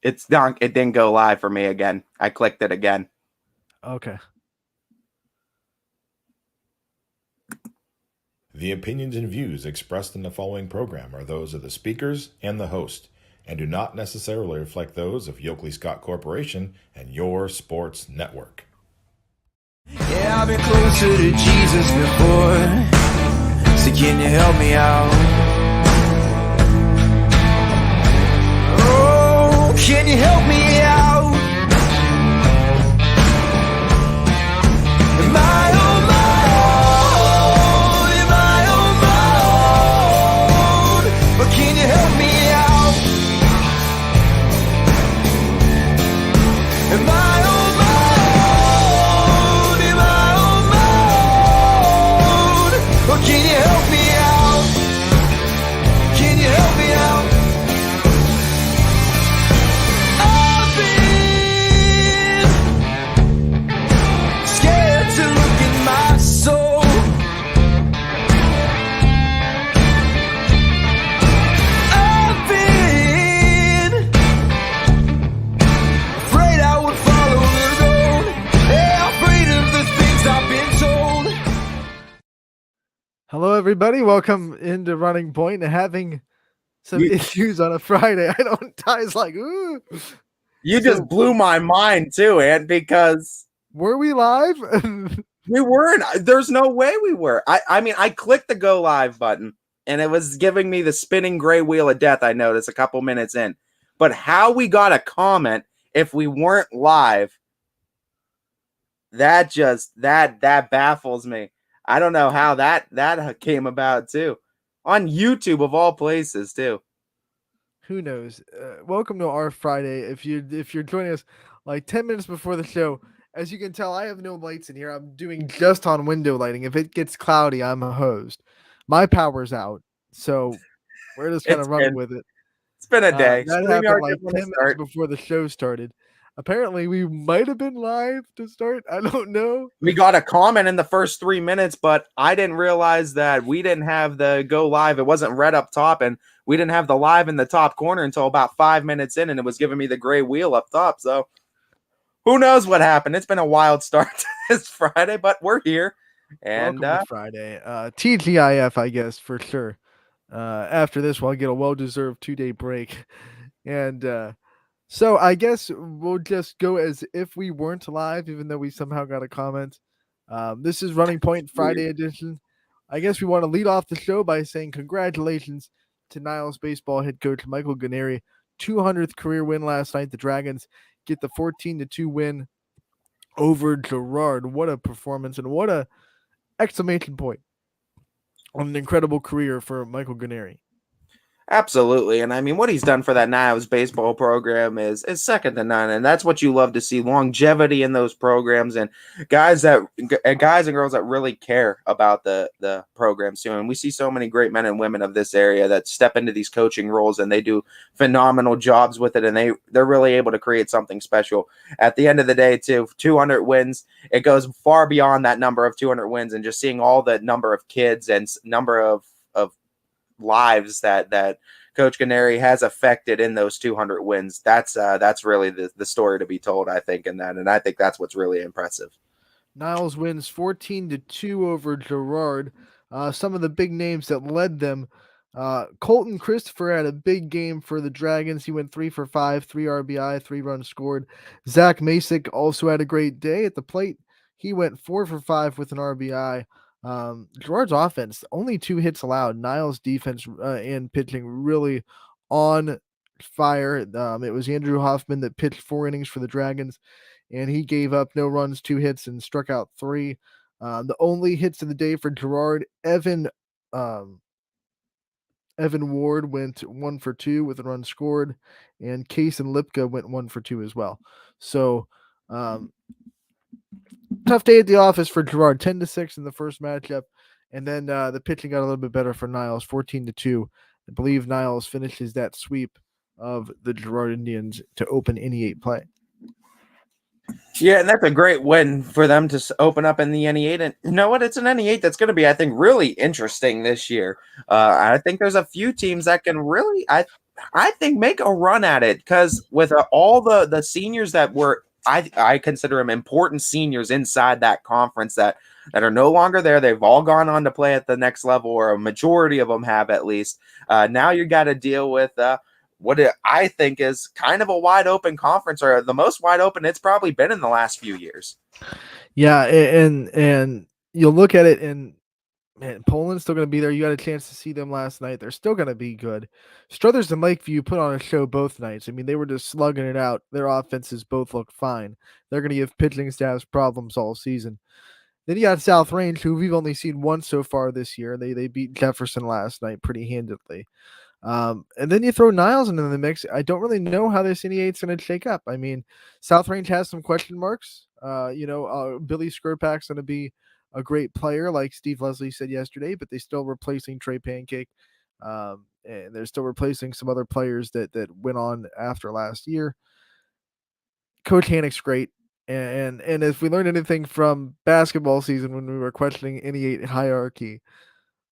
It's not. It didn't go live for me again. I clicked it again. Okay. The opinions and views expressed in the following program are those of the speakers and the host, and do not necessarily reflect those of Yoakley Scott Corporation and Your Sports Network. Yeah, I've been closer to Jesus before, so can you help me out? Oh, can you help me out? Am I on my own? Am I on my own? But can you help me out? Am I on my own? Am I on my own? Or can you help me out? Can you help me out? I've been scared to look in my soul. I've been afraid I would follow the road. Yeah, afraid of the things I've been told. Hello, everybody. Welcome into Running Point. Having some issues on a Friday. I don't. Ty's like, ooh. You So- just blew my mind too, Ant, because Were we live? we weren't. There's no way we were. I mean, I clicked the go live button, and it was giving me the spinning gray wheel of death. I noticed a couple minutes in, but how we got a comment if we weren't live? That baffles me. I don't know how that came about too, on YouTube of all places too. Who knows? Welcome to our Friday. If you're joining us like 10 minutes before the show, as you can tell, I have no lights in here. I'm doing just on window lighting. If it gets cloudy, I'm a hosed. My power's out, so we're just kind It's of running been- with it. It's been a day. That StreamYard happened like didn't want 10 to minutes start. before the show started. Apparently, we might have been live to start. I don't know. We got a comment in the first 3 minutes, but I didn't realize that we didn't have the go live. It wasn't red up top, and we didn't have the live in the top corner until about 5 minutes in, and it was giving me the gray wheel up top. So who knows what happened? It's been a wild start to this Friday, but we're here. And Welcome to Friday. TGIF, I guess, for sure. After this, we'll get a well-deserved 2-day break. And so I guess we'll just go as if we weren't live, even though we somehow got a comment. This is Running Point Friday edition. I guess we want to lead off the show by saying congratulations to Niles baseball head coach Michael Guarnieri. 200th career win last night. The Dragons get the 14-2 win over Gerard. What a performance and what a exclamation point on an incredible career for Michael Guarnieri. absolutely. And I mean, what he's done for that Niles baseball program is second to none. And that's what you love to see, longevity in those programs, and guys and girls that really care about the programs too. And we see so many great men and women of this area that step into these coaching roles, and they do phenomenal jobs with it. And they're really able to create something special. At the end of the day, too, 200 wins, it goes far beyond that number of 200 wins, and just seeing all the number of kids and number of lives that Coach Guarnieri has affected in those 200 wins. That's really the story to be told, I think, in that. And I think that's what's really impressive. Niles wins 14-2 over Gerard. Some of the big names that led them. Colton Christopher had a big game for the Dragons. He went 3 for 5, 3 RBI, 3 runs scored. Zach Masick also had a great day at the plate. He went 4 for 5 with an RBI. Gerard's offense, only 2 hits allowed. Niles' defense and pitching really on fire. It was Andrew Hoffman that pitched 4 innings for the Dragons, and he gave up no runs, 2 hits, and struck out 3. The only hits of the day for Gerard, Evan Ward went 1 for 2 with a run scored, and Case and Lipka went 1 for 2 as well. So, tough day at the office for Gerard, 10-6 in the first matchup, and then the pitching got a little bit better for Niles, 14-2. I believe Niles finishes that sweep of the Gerard Indians to open NE8 play. Yeah, and that's a great win for them to open up in the NE8. And you know what? It's an NE8 that's going to be, I think, really interesting this year. I think there's a few teams that can really, I think make a run at it, because with all the seniors that were, I consider them important seniors inside that conference that are no longer there. They've all gone on to play at the next level, or a majority of them have at least. Now you got to deal with I think is kind of a wide open conference, or the most wide open it's probably been in the last few years. Yeah, and you'll look at it and man, Poland's still going to be there. You had a chance to see them last night. They're still going to be good. Struthers and Lakeview put on a show both nights. I mean, they were just slugging it out. Their offenses both look fine. They're going to give pitching staffs problems all season. Then you got South Range, who we've only seen once so far this year. They beat Jefferson last night pretty handedly. And then you throw Niles into the mix. I don't really know how this NE8's going to shake up. I mean, South Range has some question marks. Billy Skirpak's going to be a great player, like Steve Leslie said yesterday, but they're still replacing Trey Pancake. And they're still replacing some other players that went on after last year. Coach Hannick's great. And if we learned anything from basketball season when we were questioning NE8 hierarchy,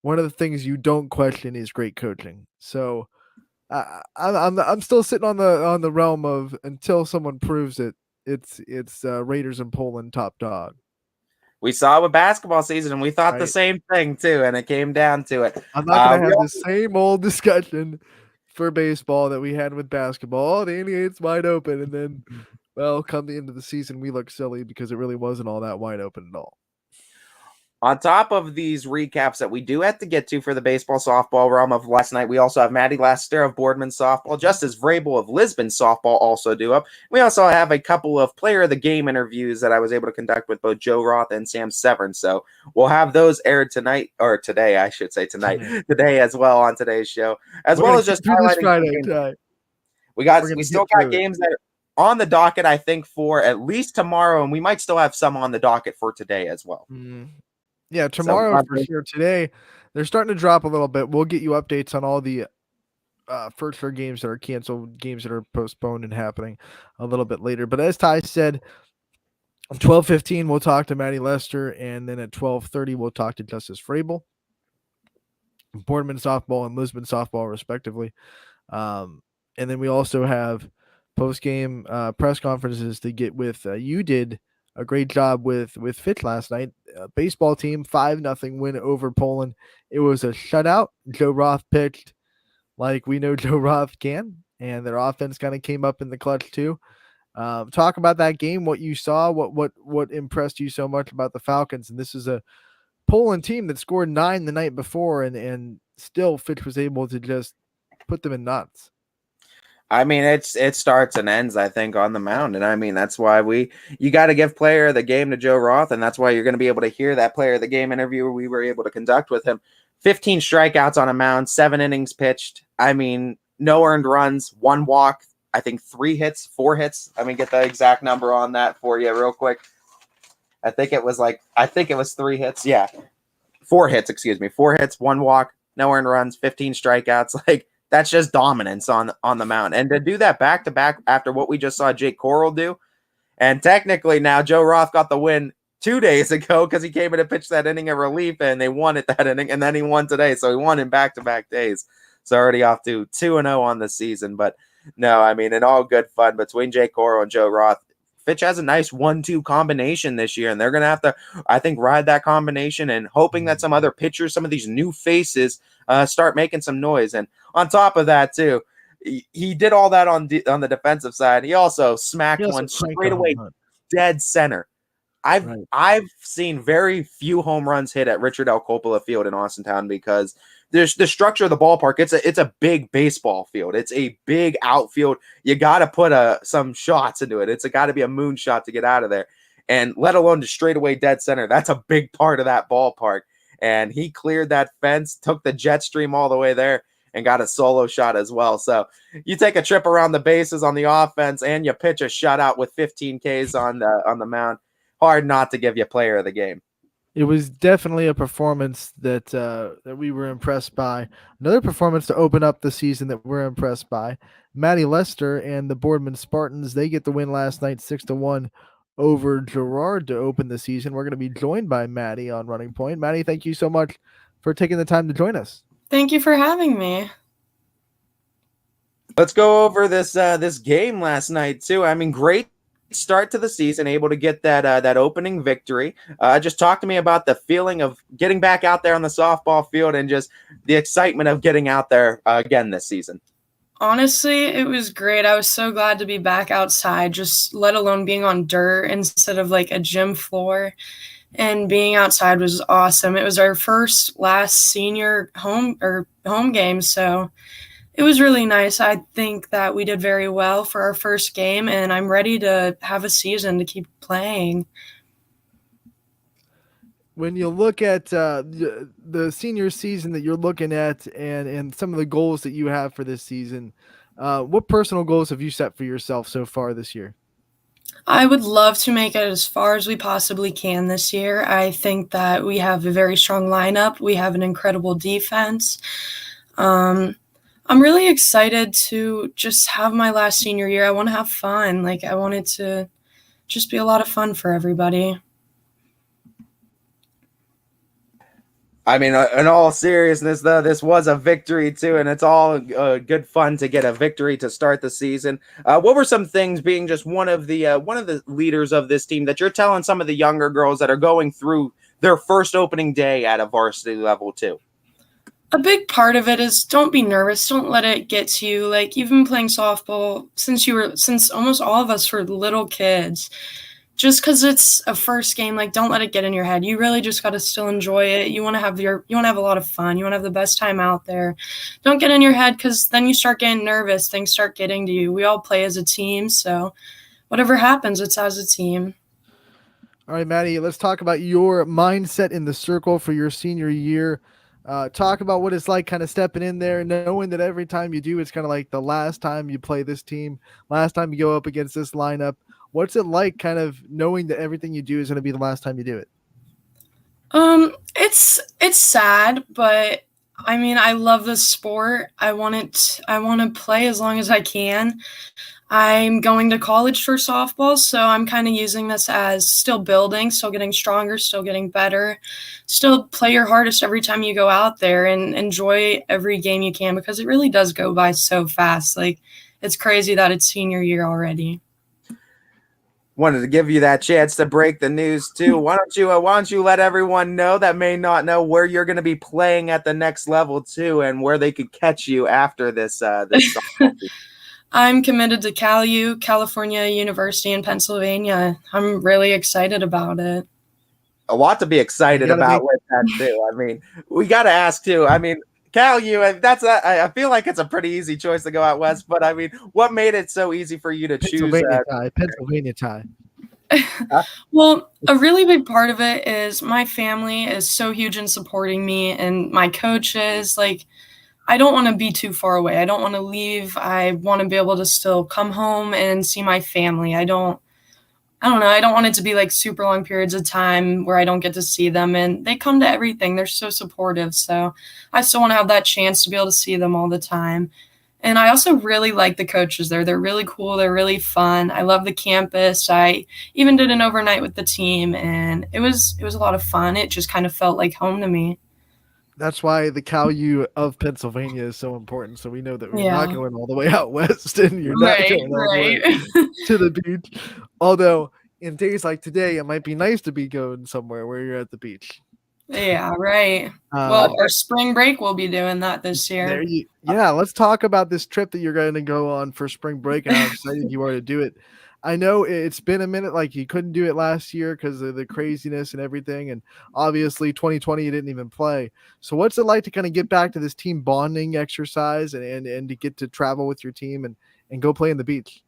one of the things you don't question is great coaching. So I'm still sitting on the realm of until someone proves it. It's Raiders and Poland top dog. We saw it with basketball season, and we thought the Right. same thing too, and it came down to it. I'm not going to have the same old discussion for baseball that we had with basketball. Oh, the NE8's wide open, and then, well, come the end of the season, we look silly because it really wasn't all that wide open at all. On top of these recaps that we do have to get to for the baseball softball realm of last night, we also have Maddie Laster of Boardman softball, Justice Vrabel of Lisbon softball also due up. We also have a couple of player of the game interviews that I was able to conduct with both Joe Roth and Sam Severn. So we'll have those aired tonight, or today, I should say today as well on today's show, as well as just highlighting. We still got games that are on the docket, I think, for at least tomorrow, and we might still have some on the docket for today as well. Yeah, tomorrow for sure. Today, they're starting to drop a little bit. We'll get you updates on all the first four games that are canceled, games that are postponed and happening a little bit later. But as Ty said, at 12:15, we'll talk to Maddie Lester, and then at 12:30, we'll talk to Justice Vrabel, Boardman softball and Lisbon softball, respectively. And then we also have post-game press conferences to get with. You did a great job with Fitch last night. Baseball team 5-0 win over Poland. It was a shutout. Joe Roth pitched like we know Joe Roth can, and their offense kind of came up in the clutch too. Talk about that game, what you saw, what impressed you so much about the Falcons. And this is a Poland team that scored 9 the night before, and still Fitch was able to just put them in knots. I mean, it starts and ends, I think, on the mound. And I mean, that's why you got to give player of the game to Joe Roth. And that's why you're going to be able to hear that player of the game interview we were able to conduct with him. 15 strikeouts on a mound, 7 innings pitched. I mean, no earned runs, 1 walk, I think 3 hits, 4 hits. Let me get the exact number on that for you real quick. I think it was 3 hits. Yeah. 4 hits, 4 hits, 1 walk, no earned runs, 15 strikeouts. Like, that's just dominance on the mound. And to do that back-to-back after what we just saw Jake Coral do, and technically now Joe Roth got the win 2 days ago because he came in to pitch that inning of relief, and they won it that inning, and then he won today. So he won in back-to-back days. So already off to 2-0 on the season. But no, I mean, in all good fun between Jake Coral and Joe Roth, Fitch has a nice 1-2 combination this year, and they're going to have to, I think, ride that combination and hoping that some other pitchers, some of these new faces, start making some noise. And on top of that, too, he did all that on the defensive side. He also smacked one straight away dead center. I've seen very few home runs hit at Richard L. Coppola Field in Austintown because there's the structure of the ballpark. It's a big baseball field. It's a big outfield. You got to put some shots into it. It's got to be a moonshot to get out of there, and let alone to straightaway dead center. That's a big part of that ballpark. And he cleared that fence, took the jet stream all the way there, and got a solo shot as well. So you take a trip around the bases on the offense, and you pitch a shutout with 15 Ks on the mound. Hard not to give you player of the game. It was definitely a performance that we were impressed by. Another performance to open up the season that we're impressed by. Maddie Lester and the Boardman Spartans, they get the win last night 6-1 over Gerard to open the season. We're going to be joined by Maddie on Running Point. Maddie, thank you so much. for taking the time to join us. Thank you for having me. Let's go over this game last night too. I mean, great start to the season, able to get that opening victory. Just talk to me about the feeling of getting back out there on the softball field and just the excitement of getting out there again this season. Honestly, it was great. I was so glad to be back outside, just let alone being on dirt instead of like a gym floor. And being outside was awesome. It was our last senior home game, so it was really nice. I think that we did very well for our first game, and I'm ready to have a season to keep playing. When you look at the senior season that you're looking at and some of the goals that you have for this season, what personal goals have you set for yourself so far this year? I would love to make it as far as we possibly can this year. I think that we have a very strong lineup. We have an incredible defense. I'm really excited to just have my last senior year. I want to have fun. Like, I want it to just be a lot of fun for everybody. I mean, in all seriousness, though, this was a victory too, and it's all good fun to get a victory to start the season. What were some things, being just one of the leaders of this team, that you're telling some of the younger girls that are going through their first opening day at a varsity level too? A big part of it is don't be nervous. Don't let it get to you. Like, you've been playing softball since almost all of us were little kids. Just because it's a first game, like, don't let it get in your head. You really just got to still enjoy it. You want to have a lot of fun. You want to have the best time out there. Don't get in your head, because then you start getting nervous. Things start getting to you. We all play as a team, so whatever happens, it's as a team. All right, Maddie, let's talk about your mindset in the circle for your senior year. Talk about what it's like kind of stepping in there, knowing that every time you do, it's kind of like the last time you play this team, last time you go up against this lineup. What's it like kind of knowing that everything you do is going to be the last time you do it? It's sad, but I mean, I love this sport. I want to play as long as I can. I'm going to college for softball, so I'm kind of using this as still building, still getting stronger, still getting better. Still play your hardest every time you go out there and enjoy every game you can, because it really does go by so fast. Like, it's crazy that it's senior year already. Wanted to give you that chance to break the news too. Why don't you let everyone know that may not know where you're going to be playing at the next level too, and where they could catch you after this I'm committed to CalU, California University in Pennsylvania. I'm really excited about it. A lot to be excited about with that too. I mean, we got to ask too. I mean, CalU, I feel like it's a pretty easy choice to go out west, but I mean, what made it so easy for you to choose Pennsylvania tie? Well, a really big part of it is my family is so huge in supporting me, and my coaches. Like, I don't want to be too far away. I don't want to leave. I want to be able to still come home and see my family. I don't know. I don't want it to be like super long periods of time where I don't get to see them, and they come to everything. They're so supportive. So I still want to have that chance to be able to see them all the time. And I also really like the coaches there. They're really cool. They're really fun. I love the campus. I even did an overnight with the team, and it was a lot of fun. It just kind of felt like home to me. That's why the CalU of Pennsylvania is so important. So we know that we're not going all the way out west, and you're not going all the way to the beach. Although in days like today, it might be nice to be going somewhere where you're at the beach. Yeah, right. Well, our spring break, we'll be doing that this year. Let's talk about this trip that you're going to go on for spring break, and how excited you are to do it. I know it's been a minute, like you couldn't do it last year because of the craziness and everything. And obviously 2020, you didn't even play. So what's it like to kind of get back to this team bonding exercise and to get to travel with your team and go play in the beach?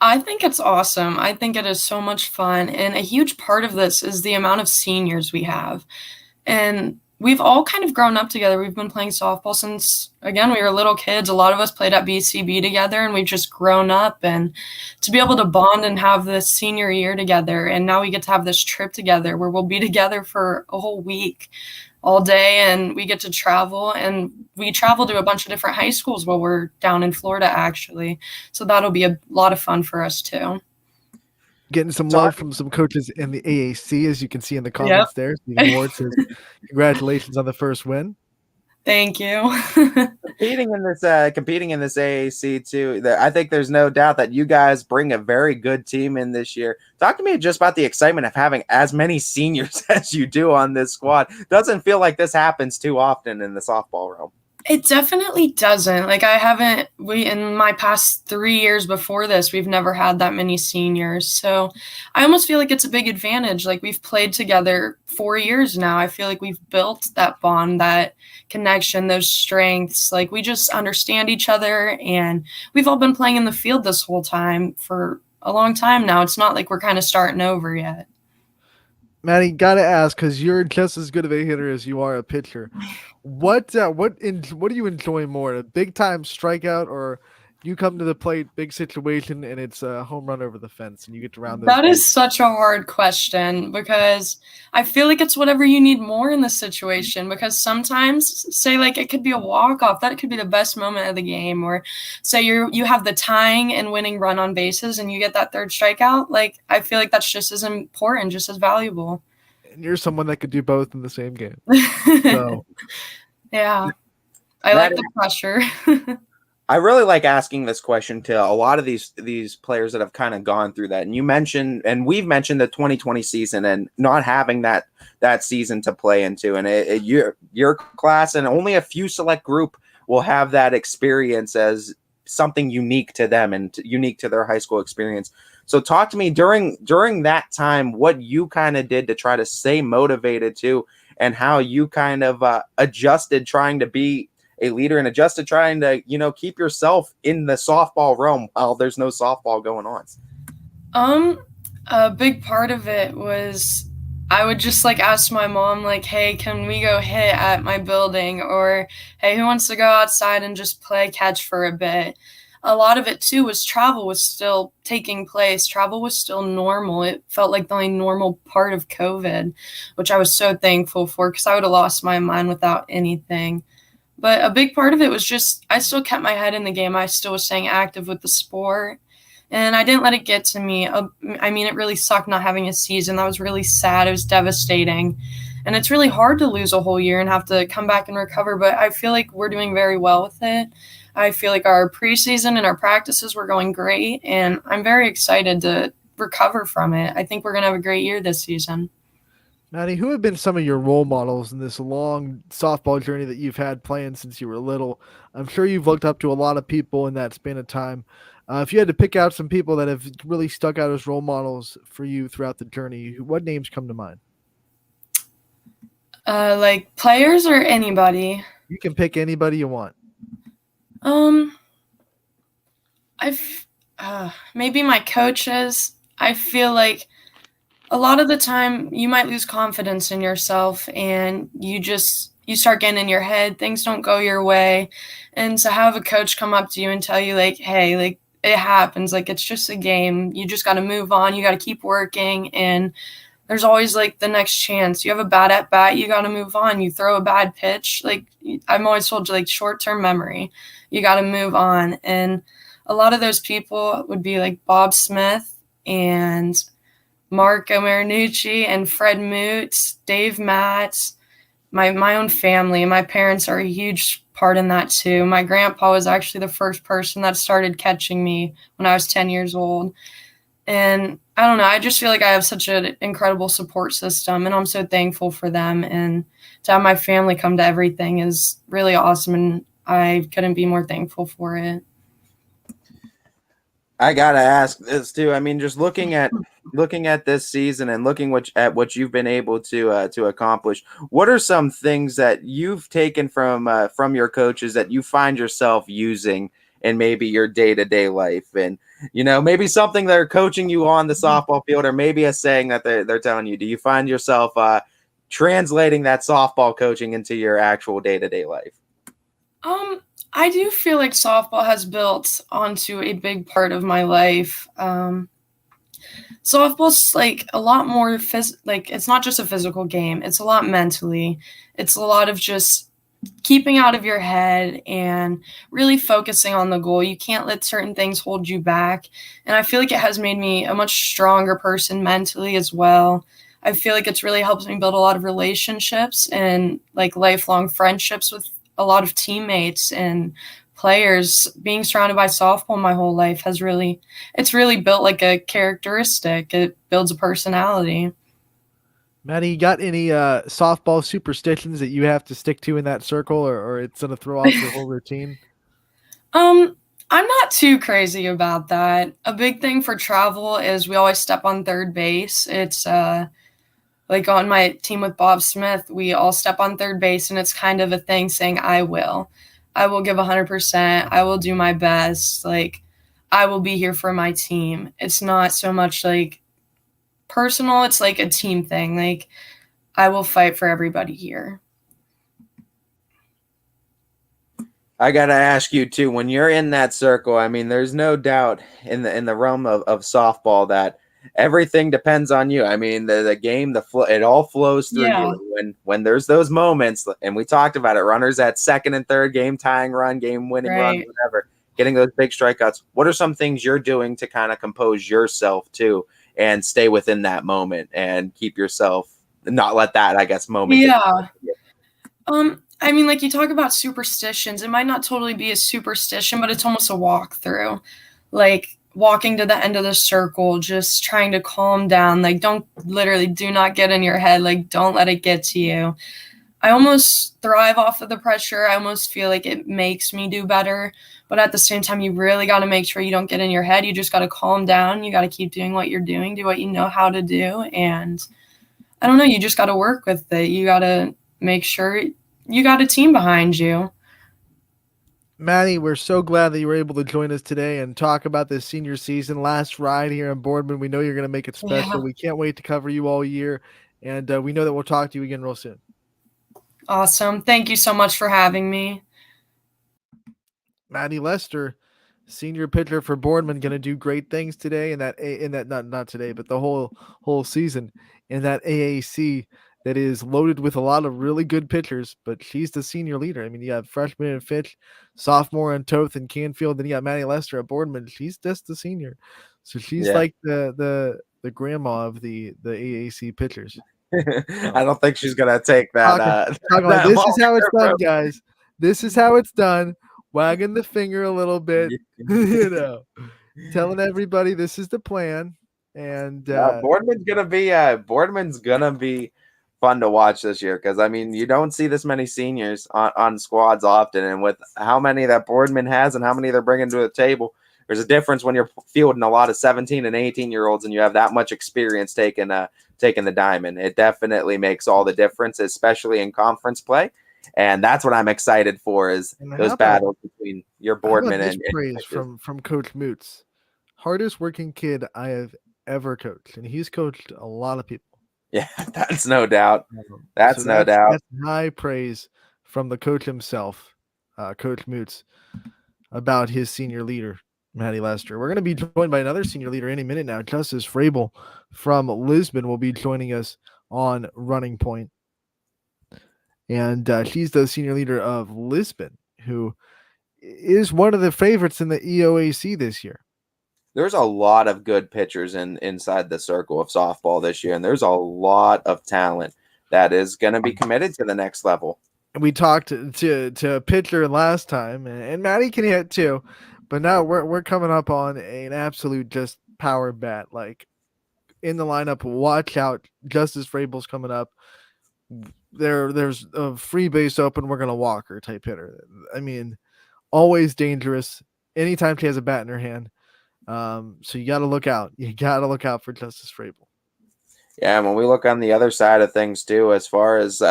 I think it's awesome. I think it is so much fun. And a huge part of this is the amount of seniors we have. And we've all kind of grown up together. We've been playing softball since, again, we were little kids. A lot of us played at BCB together, and we've just grown up. And to be able to bond and have this senior year together, and now we get to have this trip together where we'll be together for a whole week, all day, and we get to travel. And we travel to a bunch of different high schools while we're down in Florida, actually. So that'll be a lot of fun for us, too. Getting some love from some coaches in the AAC, as you can see in the comments there. Stephen Ward says, congratulations on the first win. Thank you. Competing in this AAC too. I think there's no doubt that you guys bring a very good team in this year. Talk to me just about the excitement of having as many seniors as you do on this squad. Doesn't feel like this happens too often in the softball realm. It definitely doesn't. Like in my past 3 years before this, we've never had that many seniors. So I almost feel like it's a big advantage. Like we've played together 4 years now. I feel like we've built that bond, that connection, those strengths. Like we just understand each other, and we've all been playing in the field this whole time for a long time now. It's not like we're kind of starting over yet. Maddie, gotta ask, because you're just as good of a hitter as you are a pitcher. What do you enjoy more, a big time strikeout, or you come to the plate, big situation, and it's a home run over the fence, and you get to round those? That is such a hard question, because I feel like it's whatever you need more in this situation. Because sometimes, say like it could be a walk off, that could be the best moment of the game, or say you have the tying and winning run on bases, and you get that third strikeout. Like I feel like that's just as important, just as valuable. And you're someone that could do both in the same game. So. Yeah, I like the pressure. I really like asking this question to a lot of these players that have kind of gone through that. And you mentioned, and we've mentioned the 2020 season and not having that season to play into. And your class and only a few select group will have that experience as something unique to them and unique to their high school experience. So talk to me during that time, what you kind of did to try to stay motivated too, and how you kind of adjusted trying to be a leader and adjusted trying to, keep yourself in the softball realm while there's no softball going on. A big part of it was I would just ask my mom, hey, can we go hit at my building? Or, hey, who wants to go outside and just play catch for a bit? A lot of it too was travel was still taking place. Travel was still normal. It felt like the only normal part of COVID, which I was so thankful for, because I would have lost my mind without anything. But a big part of it was just I still kept my head in the game. I still was staying active with the sport, and I didn't let it get to me. It really sucked not having a season. That was really sad. It was devastating. And it's really hard to lose a whole year and have to come back and recover, but I feel like we're doing very well with it. I feel like our preseason and our practices were going great, and I'm very excited to recover from it. I think we're going to have a great year this season. Maddie, who have been some of your role models in this long softball journey that you've had playing since you were little? I'm sure you've looked up to a lot of people in that span of time. If you had to pick out some people that have really stuck out as role models for you throughout the journey, what names come to mind? Like players or anybody? You can pick anybody you want. Maybe my coaches. I feel like a lot of the time you might lose confidence in yourself, and you start getting in your head, things don't go your way. And to have a coach come up to you and tell you hey, it happens, it's just a game. You just got to move on. You got to keep working, and there's always the next chance. You have a bad at bat, you got to move on. You throw a bad pitch. I'm always told you, short-term memory, you got to move on. And a lot of those people would be Bob Smith and Marco Marinucci and Fred Moots, Dave Matz, my own family. My parents are a huge part in that too. My grandpa was actually the first person that started catching me when I was 10 years old. And I don't know, I just feel like I have such an incredible support system, and I'm so thankful for them. And to have my family come to everything is really awesome, and I couldn't be more thankful for it. I gotta ask this too. Just looking at this season and looking at what you've been able to accomplish, what are some things that you've taken from your coaches that you find yourself using in maybe your day-to-day life? And maybe something they're coaching you on the softball field, or maybe a saying that they're telling you. Do you find yourself translating that softball coaching into your actual day-to-day life? I do feel like softball has built onto a big part of my life. Softball's a lot more it's not just a physical game. It's a lot mentally. It's a lot of just keeping out of your head and really focusing on the goal. You can't let certain things hold you back. And I feel like it has made me a much stronger person mentally as well. I feel like it's really helped me build a lot of relationships and lifelong friendships with a lot of teammates and players. Being surrounded by softball my whole life it's really built like a characteristic. It builds a personality. Maddie, you got any softball superstitions that you have to stick to in that circle, or it's gonna throw off your whole routine? I'm not too crazy about that. A big thing for travel is we always step on third base. It's like on my team with Bob Smith, we all step on third base, and it's kind of a thing saying I will give 100%. I will do my best. Like, I will be here for my team. It's not so much like personal. It's like a team thing. Like, I will fight for everybody here. I gotta ask you too, when you're in that circle, I mean, there's no doubt in the realm of softball that everything depends on you. I mean, the game, it all flows through you. When there's those moments, and we talked about it, runners at second and third, game tying run, game winning run, whatever, getting those big strikeouts. What are some things you're doing to kind of compose yourself too and stay within that moment and keep yourself, not let that, I guess, moment. Yeah. I mean, like, you talk about superstitions. It might not totally be a superstition, but it's almost a walkthrough. Like, walking to the end of the circle, just trying to calm down. Like, do not get in your head. Like, don't let it get to you. I almost thrive off of the pressure. I almost feel like it makes me do better. But at the same time, you really got to make sure you don't get in your head. You just got to calm down. You got to keep doing what you're doing, do what you know how to do. And I don't know, you just got to work with it. You got to make sure you got a team behind you. Maddie, we're so glad that you were able to join us today and talk about this senior season, last ride here in Boardman. We know you're going to make it special. Yeah. We can't wait to cover you all year, and we know that we'll talk to you again real soon. Awesome. Thank you so much for having me. Maddie Lester, senior pitcher for Boardman, going to do great things today not today, but the whole season in that AAC that is loaded with a lot of really good pitchers, but she's the senior leader. I mean, you have freshman and Fitch, sophomore and Toth and Canfield, then you got Maddie Lester at Boardman. She's just the senior. So she's like the grandma of the AAC pitchers. I don't think she's going to take that. This is how it's done, guys. This is how it's done. Wagging the finger a little bit, telling everybody this is the plan. And Boardman's gonna be fun to watch this year, because I mean, you don't see this many seniors on squads often, and with how many that Boardman has and how many they're bringing to the table, there's a difference when you're fielding a lot of 17 and 18-year-olds and you have that much experience taking the diamond. It definitely makes all the difference, especially in conference play. And that's what I'm excited for, is those battles between your Boardman and praise from Coach Moots. Hardest working kid I have ever coached, and he's coached a lot of people. Yeah, that's no doubt. That's high praise from the coach himself, Coach Moots, about his senior leader, Maddie Lester. We're going to be joined by another senior leader any minute now. Justice Frabel from Lisbon will be joining us on Running Point. And she's the senior leader of Lisbon, who is one of the favorites in the EOAC this year. There's a lot of good pitchers inside the circle of softball this year, and there's a lot of talent that is going to be committed to the next level. We talked to a pitcher last time, and Maddie can hit too, but now we're coming up on an absolute just power bat. Like, in the lineup, watch out, Justice Frabel's coming up. There's a free base open, we're going to walk her type hitter. I mean, always dangerous anytime she has a bat in her hand. So you got to look out. You got to look out for Justice Frabel. Yeah, and when we look on the other side of things too, as far as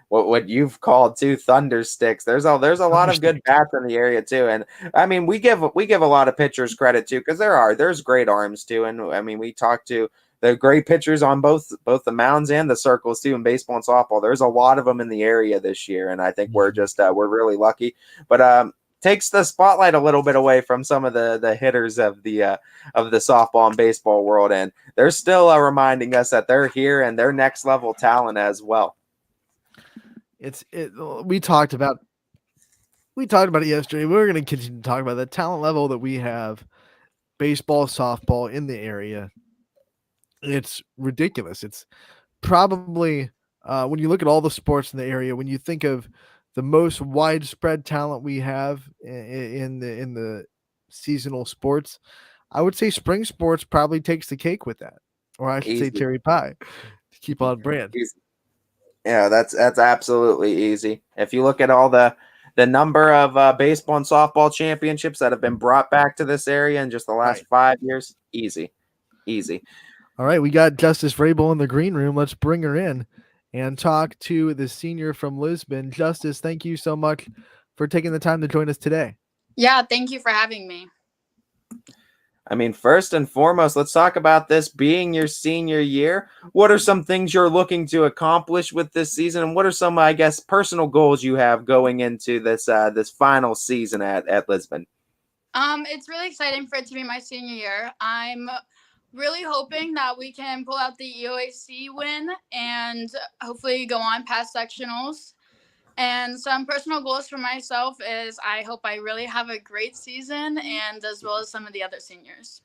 what you've called two thunder sticks, there's a lot of good bats in the area too. And I mean, we give a lot of pitchers credit too, because there's great arms too. And I mean, we talked to the great pitchers on both the mounds and the circles too in baseball and softball. There's a lot of them in the area this year, and I think we're really lucky. But takes the spotlight a little bit away from some of the hitters of the softball and baseball world, and they're still reminding us that they're here and they're next level talent as well. We talked about it yesterday. We're going to continue to talk about the talent level that we have, baseball, softball in the area. It's ridiculous. It's probably when you look at all the sports in the area, when you think of the most widespread talent we have in the seasonal sports, I would say spring sports probably takes the cake with that, or I should say Easy. cherry pie to keep on brand. Easy. Yeah, that's absolutely easy. If you look at all the number of baseball and softball championships that have been brought back to this area in just the last Right. 5 years, easy. All right, we got Justice Vrabel in the green room. Let's bring her in and talk to the senior from Lisbon. Justice, thank you so much for taking the time to join us today. Yeah, thank you for having me. I mean, first and foremost, let's talk about this being your senior year. What are some things you're looking to accomplish with this season, and what are some, I guess, personal goals you have going into this this final season at Lisbon? It's really exciting for it to be my senior year. I'm really hoping that we can pull out the EOAC win and hopefully go on past sectionals. And some personal goals for myself is I hope I really have a great season, and as well as some of the other seniors.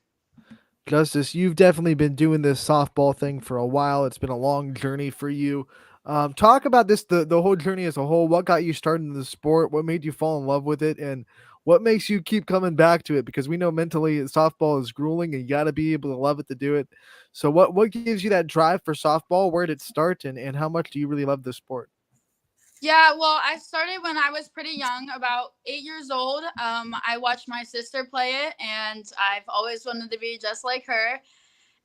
Justice, you've definitely been doing this softball thing for a while. It's been a long journey for you. Talk about this, the whole journey as a whole. What got you started in the sport? What made you fall in love with it? And what makes you keep coming back to it? Because we know mentally softball is grueling and you got to be able to love it to do it. So what gives you that drive for softball? Where did it start, and how much do you really love the sport? Yeah, well, I started when I was pretty young, about 8 years old. I watched my sister play it, and I've always wanted to be just like her.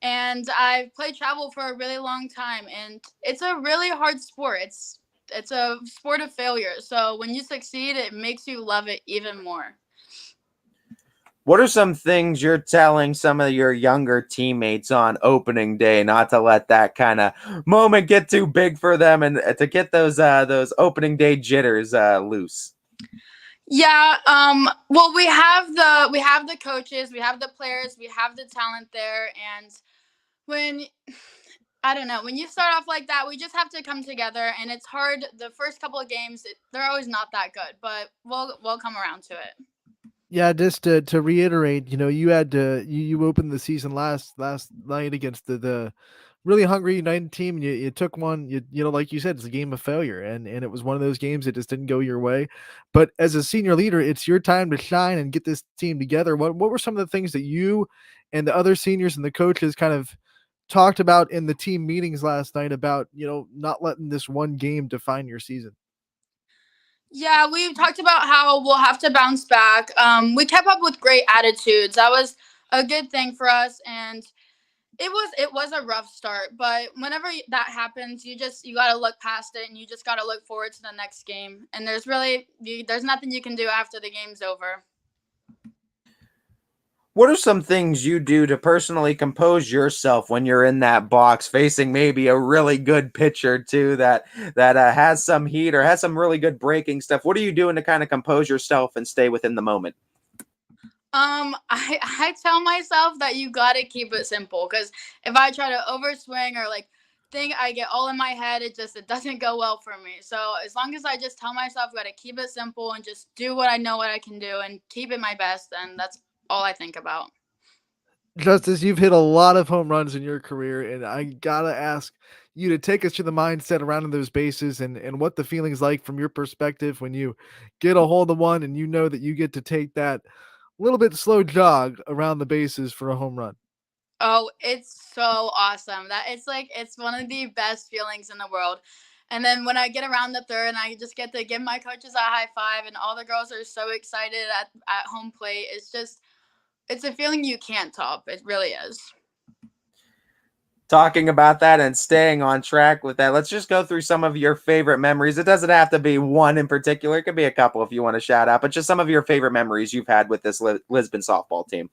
And I've played travel for a really long time, and it's a really hard sport. It's a sport of failure. So when you succeed, it makes you love it even more. What are some things you're telling some of your younger teammates on opening day not to let that kind of moment get too big for them, and to get those opening day jitters loose? Yeah, well, we have the coaches, we have the players, we have the talent there, and when I don't know, when you start off like that, we just have to come together, and it's hard. The first couple of games, they're always not that good, but we'll come around to it. Yeah, just to reiterate, you had you opened the season last night against the really hungry United team, and you took one. Like you said, it's a game of failure, and it was one of those games that just didn't go your way. But as a senior leader, it's your time to shine and get this team together. What were some of the things that you and the other seniors and the coaches kind of talked about in the team meetings last night about not letting this one game define your season? Yeah, we talked about how we'll have to bounce back. We kept up with great attitudes. That was a good thing for us, and it was a rough start. But whenever that happens, you got to look past it, and you just got to look forward to the next game. And there's nothing you can do after the game's over. What are some things you do to personally compose yourself when you're in that box facing maybe a really good pitcher too that has some heat or has some really good breaking stuff? What are you doing to kind of compose yourself and stay within the moment? I tell myself that you got to keep it simple, because if I try to overswing or think I get all in my head, it doesn't go well for me. So as long as I just tell myself got to keep it simple and just do what I know what I can do and keep it my best, then that's all I think about. Justice, you've hit a lot of home runs in your career, and I gotta ask you to take us to the mindset around those bases and what the feeling's like from your perspective when you get a hold of one and you know that you get to take that little bit slow jog around the bases for a home run. Oh, it's so awesome. It's one of the best feelings in the world. And then when I get around the third and I just get to give my coaches a high five and all the girls are so excited at home plate, it's a feeling you can't top. It really is. Talking about that and staying on track with that, let's just go through some of your favorite memories. It doesn't have to be one in particular. It could be a couple if you want to shout out, but just some of your favorite memories you've had with this Lisbon softball team.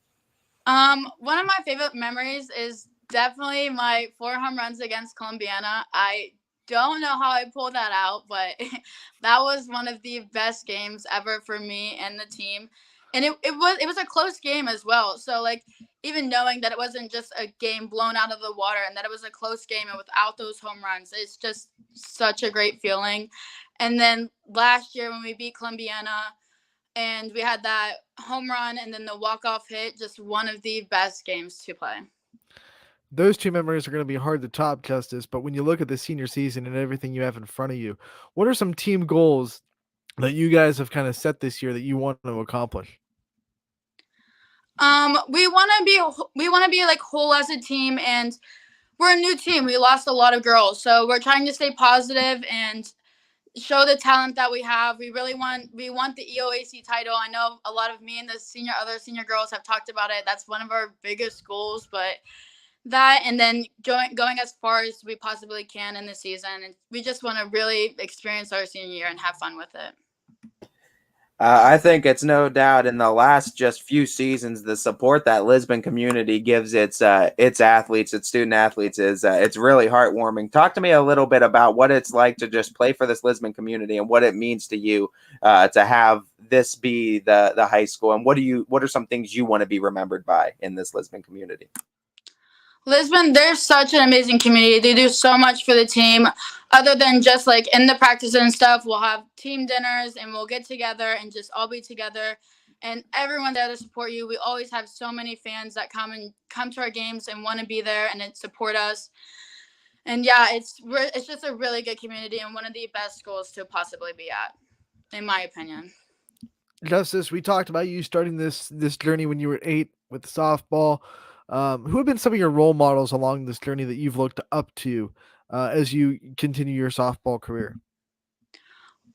One of my favorite memories is definitely my 4 home runs against Columbiana. I don't know how I pulled that out, but that was one of the best games ever for me and the team. And it was a close game as well. So even knowing that it wasn't just a game blown out of the water and that it was a close game and without those home runs, it's just such a great feeling. And then last year when we beat Columbiana and we had that home run and then the walk-off hit, just one of the best games to play. Those two memories are going to be hard to top, Justice, but when you look at the senior season and everything you have in front of you, what are some team goals that you guys have kind of set this year that you want to accomplish? We want to be like whole as a team, and we're a new team. We lost a lot of girls, so we're trying to stay positive and show the talent that we have. We want the EOAC title. I know a lot of me and the other senior girls have talked about it. That's one of our biggest goals, but that, and then going as far as we possibly can in the season. And we just want to really experience our senior year and have fun with it. I think it's no doubt in the last just few seasons, the support that Lisbon community gives its athletes, its student athletes, is it's really heartwarming. Talk to me a little bit about what it's like to just play for this Lisbon community and what it means to you to have this be the high school, and what are some things you want to be remembered by in this Lisbon community? Lisbon, they're such an amazing community. They do so much for the team. Other than just like in the practice and stuff, we'll have team dinners and we'll get together and just all be together. And everyone's there to support you. We always have so many fans that come to our games and want to be there and support us. And yeah, it's just a really good community and one of the best schools to possibly be at, in my opinion. Justice, we talked about you starting this journey when you were 8 with softball. Who have been some of your role models along this journey that you've looked up to as you continue your softball career?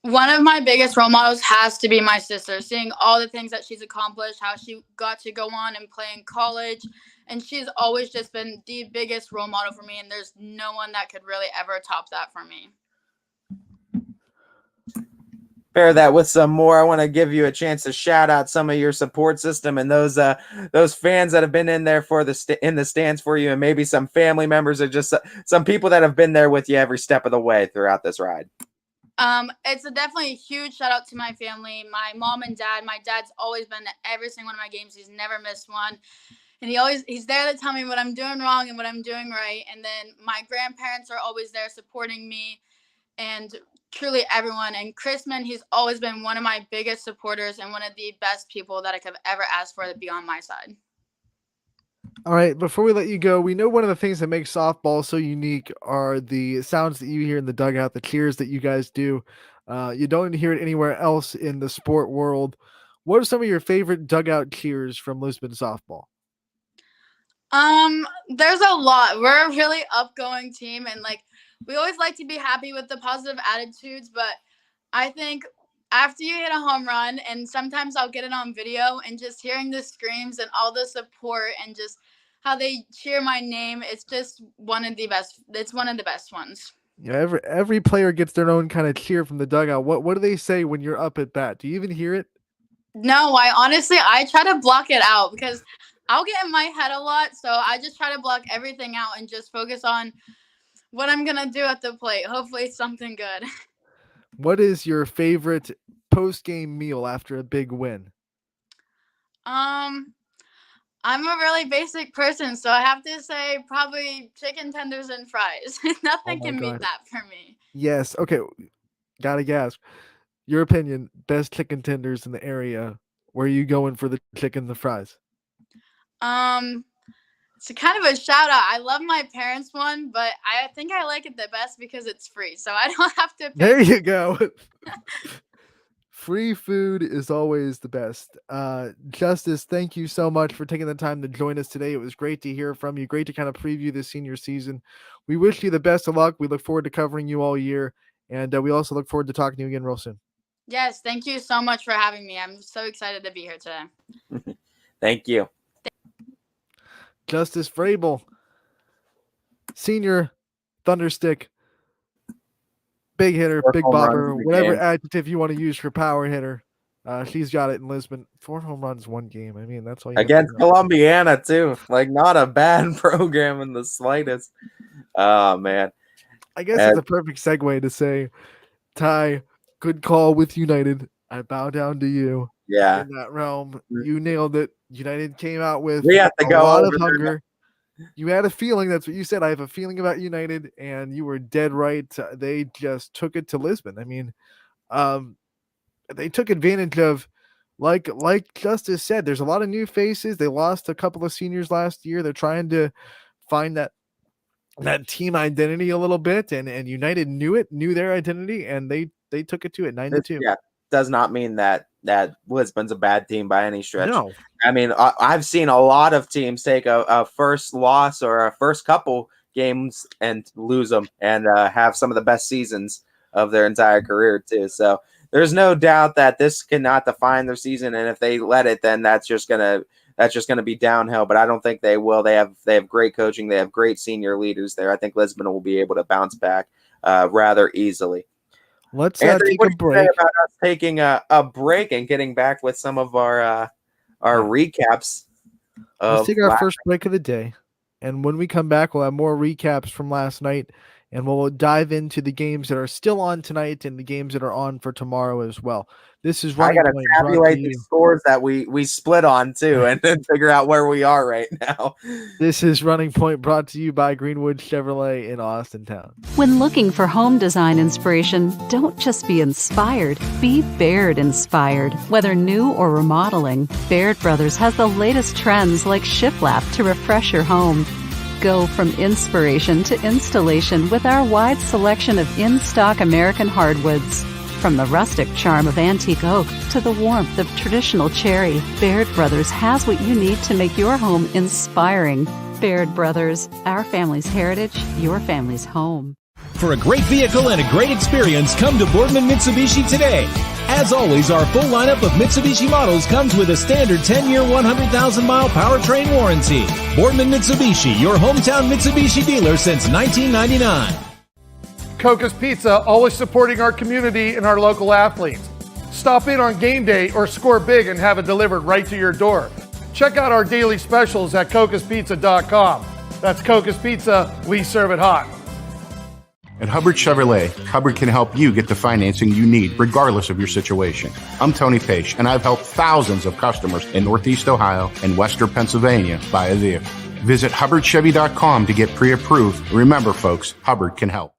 One of my biggest role models has to be my sister, seeing all the things that she's accomplished, how she got to go on and play in college. And she's always just been the biggest role model for me. And there's no one that could really ever top that for me. Pair that with some more. I want to give you a chance to shout out some of your support system and those fans that have been in there in the stands for you, and maybe some family members or just some people that have been there with you every step of the way throughout this ride. It's definitely a huge shout out to my family, my mom and dad. My dad's always been at every single one of my games. He's never missed one. And he's there to tell me what I'm doing wrong and what I'm doing right. And then my grandparents are always there supporting me, and truly everyone. And Chrisman, he's always been one of my biggest supporters and one of the best people that I could have ever asked for to be on my side. All right, before we let you go, we know one of the things that makes softball so unique are the sounds that you hear in the dugout, the cheers that you guys do. You don't hear it anywhere else in the sport world. What are some of your favorite dugout cheers from Lisbon softball? There's a lot. We're a really upgoing team, and we always like to be happy with the positive attitudes, but I think after you hit a home run, and sometimes I'll get it on video, and just hearing the screams and all the support and just how they cheer my name, it's just one of the best. It's one of the best ones. Yeah, every player gets their own kind of cheer from the dugout. What do they say when you're up at bat? Do you even hear it? No, I try to block it out because I'll get in my head a lot, so I just try to block everything out and just focus on what I'm gonna do at the plate. Hopefully it's something good. What is your favorite post-game meal after a big win? I'm a really basic person, so I have to say probably chicken tenders and fries. Nothing can beat that for me. Yes. Okay. Gotta gasp. Your opinion, best chicken tenders in the area. Where are you going for the chicken and the fries? It's kind of a shout out. I love my parents' one, but I think I like it the best because it's free, so I don't have to pay. There you go. Free food is always the best. Justice, thank you so much for taking the time to join us today. It was great to hear from you. Great to kind of preview this senior season. We wish you the best of luck. We look forward to covering you all year, and we also look forward to talking to you again real soon. Yes, thank you so much for having me. I'm so excited to be here today. Thank you. Justice Vrabel, senior Thunderstick, big hitter, big bopper, whatever adjective you want to use for power hitter. She's got it in Lisbon. 4 home runs, 1 game. I mean, that's all you against Columbiana too. Not a bad program in the slightest. Oh man. I guess it's a perfect segue to say, Ty, good call with United. I bow down to you. Yeah. In that realm. You nailed it. United came out with we have to a go lot over of hunger. You had a feeling. That's what you said. I have a feeling about United, and you were dead right. They just took it to Lisbon. I mean, they took advantage of, like Justice said, there's a lot of new faces. They lost a couple of seniors last year. They're trying to find that team identity a little bit, and United knew their identity, and they took it to it 9-2. Yeah. does not mean that Lisbon's a bad team by any stretch. No. I mean, I've seen a lot of teams take a first loss or a first couple games and lose them and have some of the best seasons of their entire career too. So there's no doubt that this cannot define their season, and if they let it, then that's just gonna be downhill. But I don't think they will. They have great coaching. They have great senior leaders there. I think Lisbon will be able to bounce back rather easily. Let's Anthony, take what a do you break. say about us taking a break and getting back with some of our recaps. Let's take our first break of the day. And when we come back, we'll have more recaps from last night. And we'll dive into the games that are still on tonight and the games that are on for tomorrow as well. This is Running I gotta Point. tabulate the scores that we split on too, and then figure out where we are right now. This is Running Point, brought to you by Greenwood Chevrolet in Austintown. When looking for home design inspiration, don't just be inspired, be Baird inspired. Whether new or remodeling, Baird Brothers has the latest trends like shiplap to refresh your home. Go from inspiration to installation with our wide selection of in-stock American hardwoods. From the rustic charm of antique oak to the warmth of traditional cherry, Baird Brothers has what you need to make your home inspiring. Baird Brothers, our family's heritage, your family's home. For a great vehicle and a great experience, come to Boardman Mitsubishi today. As always, our full lineup of Mitsubishi models comes with a standard 10-year, 100,000-mile powertrain warranty. Boardman Mitsubishi, your hometown Mitsubishi dealer since 1999. Coca's Pizza, always supporting our community and our local athletes. Stop in on game day or score big and have it delivered right to your door. Check out our daily specials at cocaspizza.com. That's Coca's Pizza, we serve it hot. At Hubbard Chevrolet, Hubbard can help you get the financing you need regardless of your situation. I'm Tony Page, and I've helped thousands of customers in Northeast Ohio and Western Pennsylvania buy a vehicle. Visit HubbardChevy.com to get pre-approved. Remember, folks, Hubbard can help.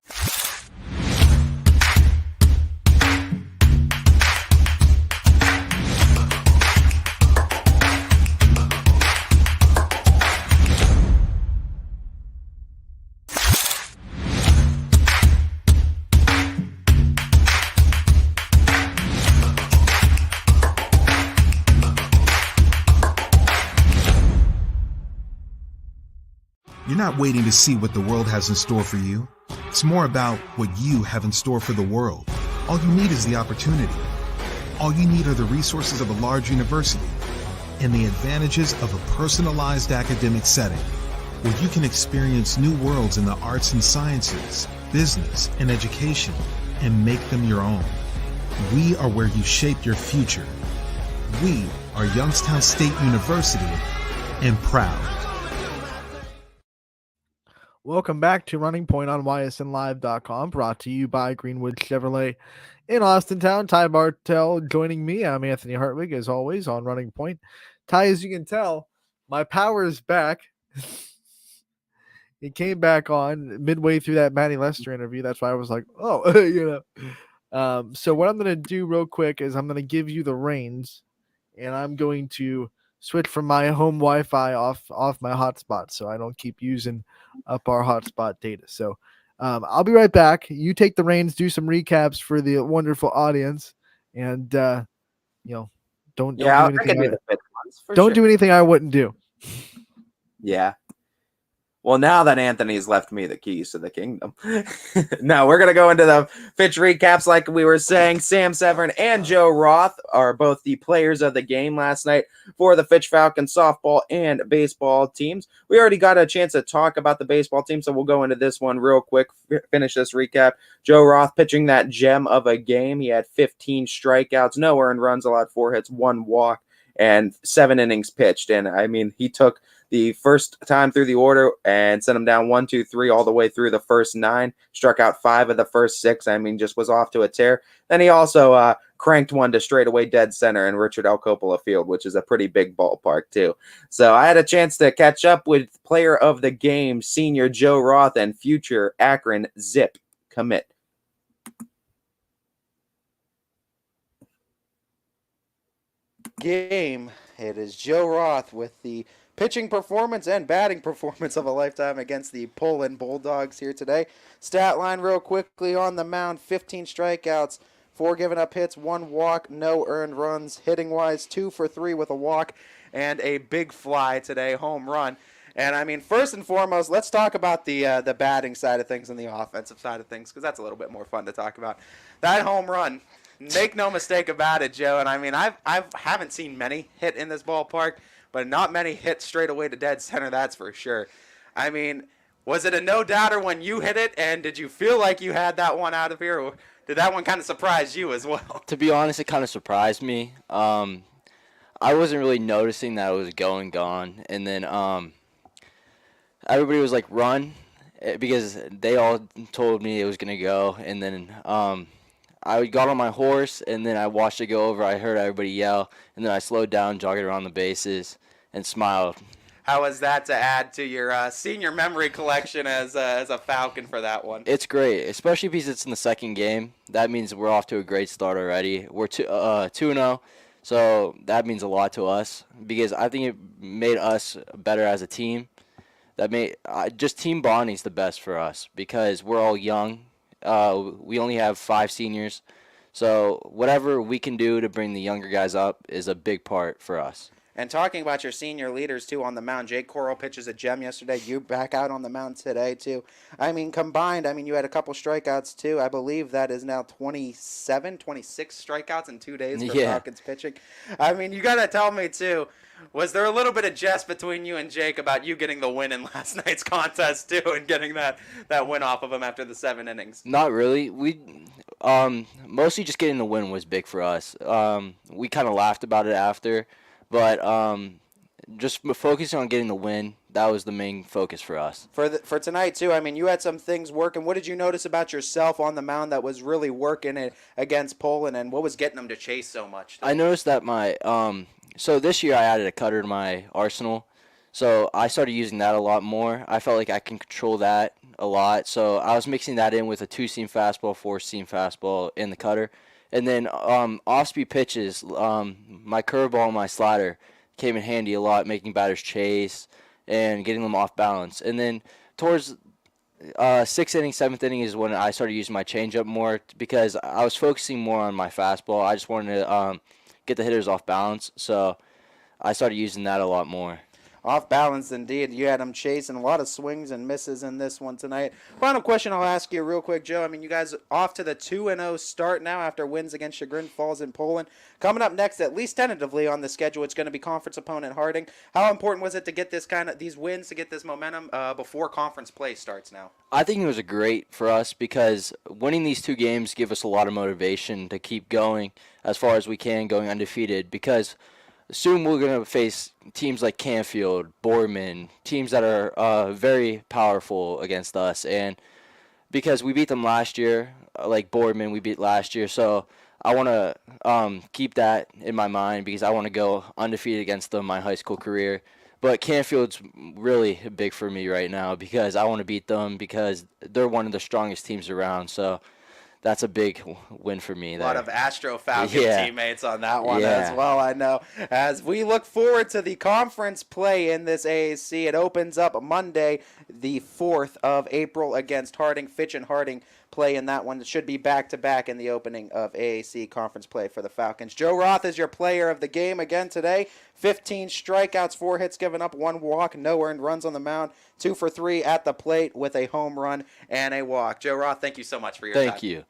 You're not waiting to see what the world has in store for you. It's more about what you have in store for the world. All you need is the opportunity. All you need are the resources of a large university and the advantages of a personalized academic setting where you can experience new worlds in the arts and sciences, business, and education and make them your own. We are where you shape your future. We are Youngstown State University and proud. Welcome back to Running Point on ysnlive.com, brought to you by Greenwood Chevrolet in Austintown. Ty Bartell joining me. I'm Anthony Hartwig, as always, on Running Point. Ty, as you can tell, my power is back. It came back on midway through that Matty Lester interview. That's why I was like, oh, So what I'm going to do real quick is I'm going to give you the reins, and I'm going to switch from my home Wi-Fi off my hotspot so I don't keep using up our hotspot data. So I'll be right back. You take the reins, do some recaps for the wonderful audience, and don't do anything. Don't do anything I wouldn't do. Yeah. Well, now that Anthony's left me the keys to the kingdom. No, we're going to go into the Fitch recaps like we were saying. Sam Severn and Joe Roth are both the players of the game last night for the Fitch Falcons softball and baseball teams. We already got a chance to talk about the baseball team, so we'll go into this one real quick, finish this recap. Joe Roth pitching that gem of a game. He had 15 strikeouts, no earned runs allowed, 4 hits, 1 walk, and 7 innings pitched. And, I mean, he took the first time through the order and sent him down 1, 2, 3 all the way through the first 9, struck out 5 of the first 6. I mean, just was off to a tear. Then he also cranked one to straightaway dead center in Richard L. Coppola Field, which is a pretty big ballpark too. So I had a chance to catch up with player of the game, senior Joe Roth, and future Akron Zip commit. Game. It is Joe Roth with the pitching performance and batting performance of a lifetime against the Poland Bulldogs here today. Stat line real quickly on the mound, 15 strikeouts, 4 given up hits, 1 walk, no earned runs. Hitting wise, 2 for 3 with a walk and a big fly today, home run. And I mean, first and foremost, let's talk about the batting side of things and the offensive side of things, because that's a little bit more fun to talk about. That home run, make no mistake about it, Joe. And I mean, I haven't seen many hit in this ballpark, but not many hit straight away to dead center, that's for sure. I mean, was it a no-doubter when you hit it, and did you feel like you had that one out of here, or did that one kind of surprise you as well? To be honest, it kind of surprised me. I wasn't really noticing that it was gone, and then everybody was like, run, because they all told me it was going to go, and then I got on my horse, and then I watched it go over. I heard everybody yell, and then I slowed down, jogged around the bases, and smiled. How was that to add to your senior memory collection as a Falcon for that one? It's great, especially because it's in the second game. That means we're off to a great start already. We're 2-0, so that means a lot to us, because I think it made us better as a team. That made just team bonding's the best for us, because we're all young. We only have 5 seniors, so whatever we can do to bring the younger guys up is a big part for us. And talking about your senior leaders, too, on the mound, Jake Coral pitches a gem yesterday. You back out on the mound today, too. I mean, combined, you had a couple strikeouts, too. I believe that is now 26 strikeouts in 2 days for Falcons pitching. I mean, you got to tell me, too, was there a little bit of jest between you and Jake about you getting the win in last night's contest, too, and getting that win off of him after the 7 innings? Not really. We mostly just getting the win was big for us. We kind of laughed about it after. But just focusing on getting the win, that was the main focus for us. For tonight, too, I mean, you had some things working. What did you notice about yourself on the mound that was really working it against Poland, and what was getting them to chase so much? I noticed that so this year I added a cutter to my arsenal, so I started using that a lot more. I felt like I can control that a lot, so I was mixing that in with a 2-seam fastball, 4-seam fastball in the cutter. And then off-speed pitches, my curveball and my slider came in handy a lot, making batters chase and getting them off balance. And then towards 6th inning, 7th inning is when I started using my changeup more, because I was focusing more on my fastball. I just wanted to get the hitters off balance, so I started using that a lot more. Off balance, indeed. You had them chasing a lot of swings and misses in this one tonight. Final question I'll ask you real quick, Joe. I mean, you guys off to the 2-0 start now after wins against Chagrin Falls and Poland. Coming up next, at least tentatively on the schedule, it's going to be conference opponent Harding. How important was it to get these wins, to get this momentum before conference play starts now? I think it was great for us, because winning these 2 games give us a lot of motivation to keep going as far as we can, going undefeated, because soon we're going to face teams like Canfield, Boardman, teams that are very powerful against us. And because we beat them last year, like Boardman we beat last year, so I want to keep that in my mind, because I want to go undefeated against them my high school career. But Canfield's really big for me right now, because I want to beat them, because they're one of the strongest teams around. So that's a big win for me. A lot of Astro Falcon teammates on that one as well, I know. As we look forward to the conference play in this AAC, it opens up Monday, the 4th of April against Harding. Fitch and Harding play in that one. It should be back-to-back in the opening of AAC conference play for the Falcons. Joe Roth is your player of the game again today. 15 strikeouts, 4 hits given up, 1 walk, no earned runs on the mound, 2 for 3 at the plate with a home run and a walk. Joe Roth, thank you so much for your time. Thank you.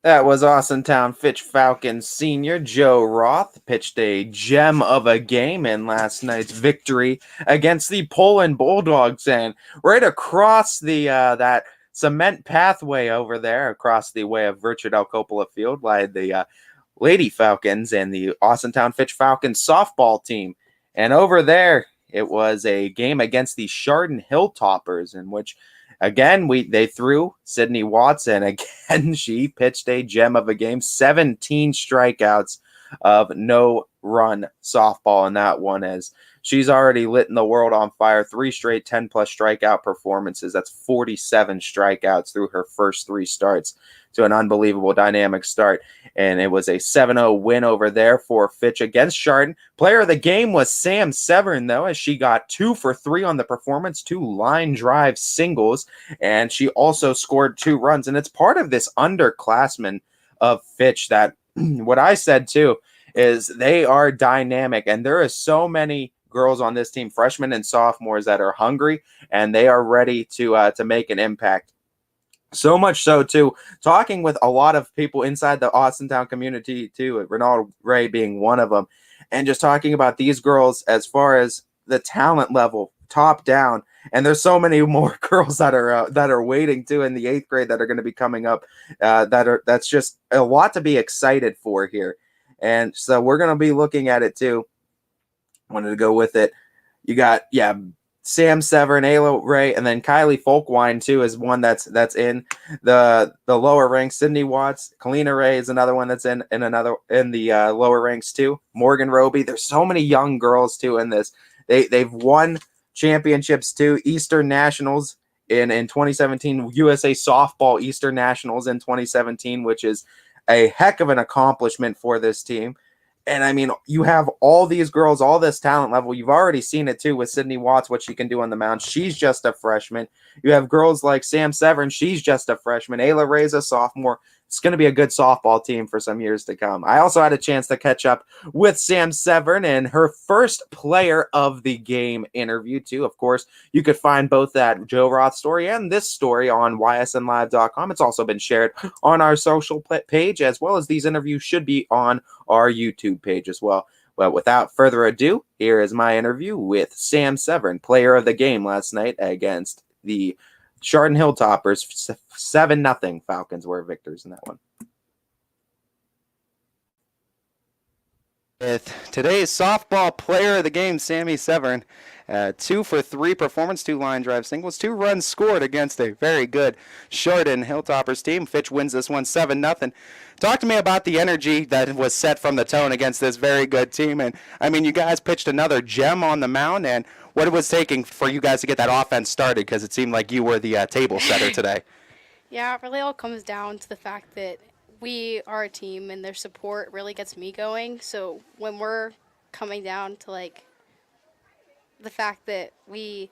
That was Austintown Fitch Falcons senior Joe Roth. Pitched a gem of a game in last night's victory against the Poland Bulldogs. And right across the that cement pathway over there, across the way of Richard L. Coppola Field, lie the Lady Falcons and the Austintown Fitch Falcons softball team. And over there, it was a game against the Chardon Hilltoppers, in which again, they threw Sydney Watts, and again, she pitched a gem of a game. 17 strikeouts of no-run softball in that one, as she's already lit the world on fire. 3 straight 10-plus strikeout performances. That's 47 strikeouts through her first 3 starts to an unbelievable dynamic start. And it was a 7-0 win over there for Fitch against Chardon. Player of the game was Sam Severn, though, as she got 2 for 3 on the performance, 2 line drive singles, and she also scored 2 runs. And it's part of this underclassmen of Fitch that what I said too is they are dynamic, and there are so many girls on this team, freshmen and sophomores, that are hungry and they are ready to make an impact. So much so, too, talking with a lot of people inside the Austintown community, too, Ronald Ray being one of them, and just talking about these girls as far as the talent level, top down. And there's so many more girls that are waiting, too, in the 8th grade that are going to be coming up. That's just a lot to be excited for here. And so we're going to be looking at it, too. Wanted to go with it. You got, Sam Severn, Ayla Ray, and then Kylie Folkwine too is one that's in the lower ranks. Sydney Watts, Kalina Ray is another one that's in the lower ranks too. Morgan Roby. There's so many young girls too in this. They've won championships too. Eastern Nationals in 2017. USA Softball Eastern Nationals in 2017, which is a heck of an accomplishment for this team. And I mean, you have all these girls, all this talent level. You've already seen it too with Sydney Watts, what she can do on the mound. She's just a freshman. You have girls like Sam Severn. She's just a freshman. Ayla Ray's a sophomore. It's going to be a good softball team for some years to come. I also had a chance to catch up with Sam Severn and her first player of the game interview too. Of course, you could find both that Joe Roth story and this story on ysnlive.com. It's also been shared on our social page, as well as these interviews should be on our YouTube page as well. Well, without further ado, here is my interview with Sam Severn, player of the game last night against the Chardon Hilltoppers. 7-0 Falcons were victors in that one. With today's softball player of the game, Sammy Severn, 2 for 3 performance, 2 line drive singles, 2 runs scored against a very good Chardon Hilltoppers team. Fitch wins this one 7-0. Talk to me about the energy that was set from the tone against this very good team. And I mean, you guys pitched another gem on the mound, and what it was taking for you guys to get that offense started, because it seemed like you were the table setter today. Yeah, it really all comes down to the fact that we are a team and their support really gets me going. So when we're coming down to like the fact that we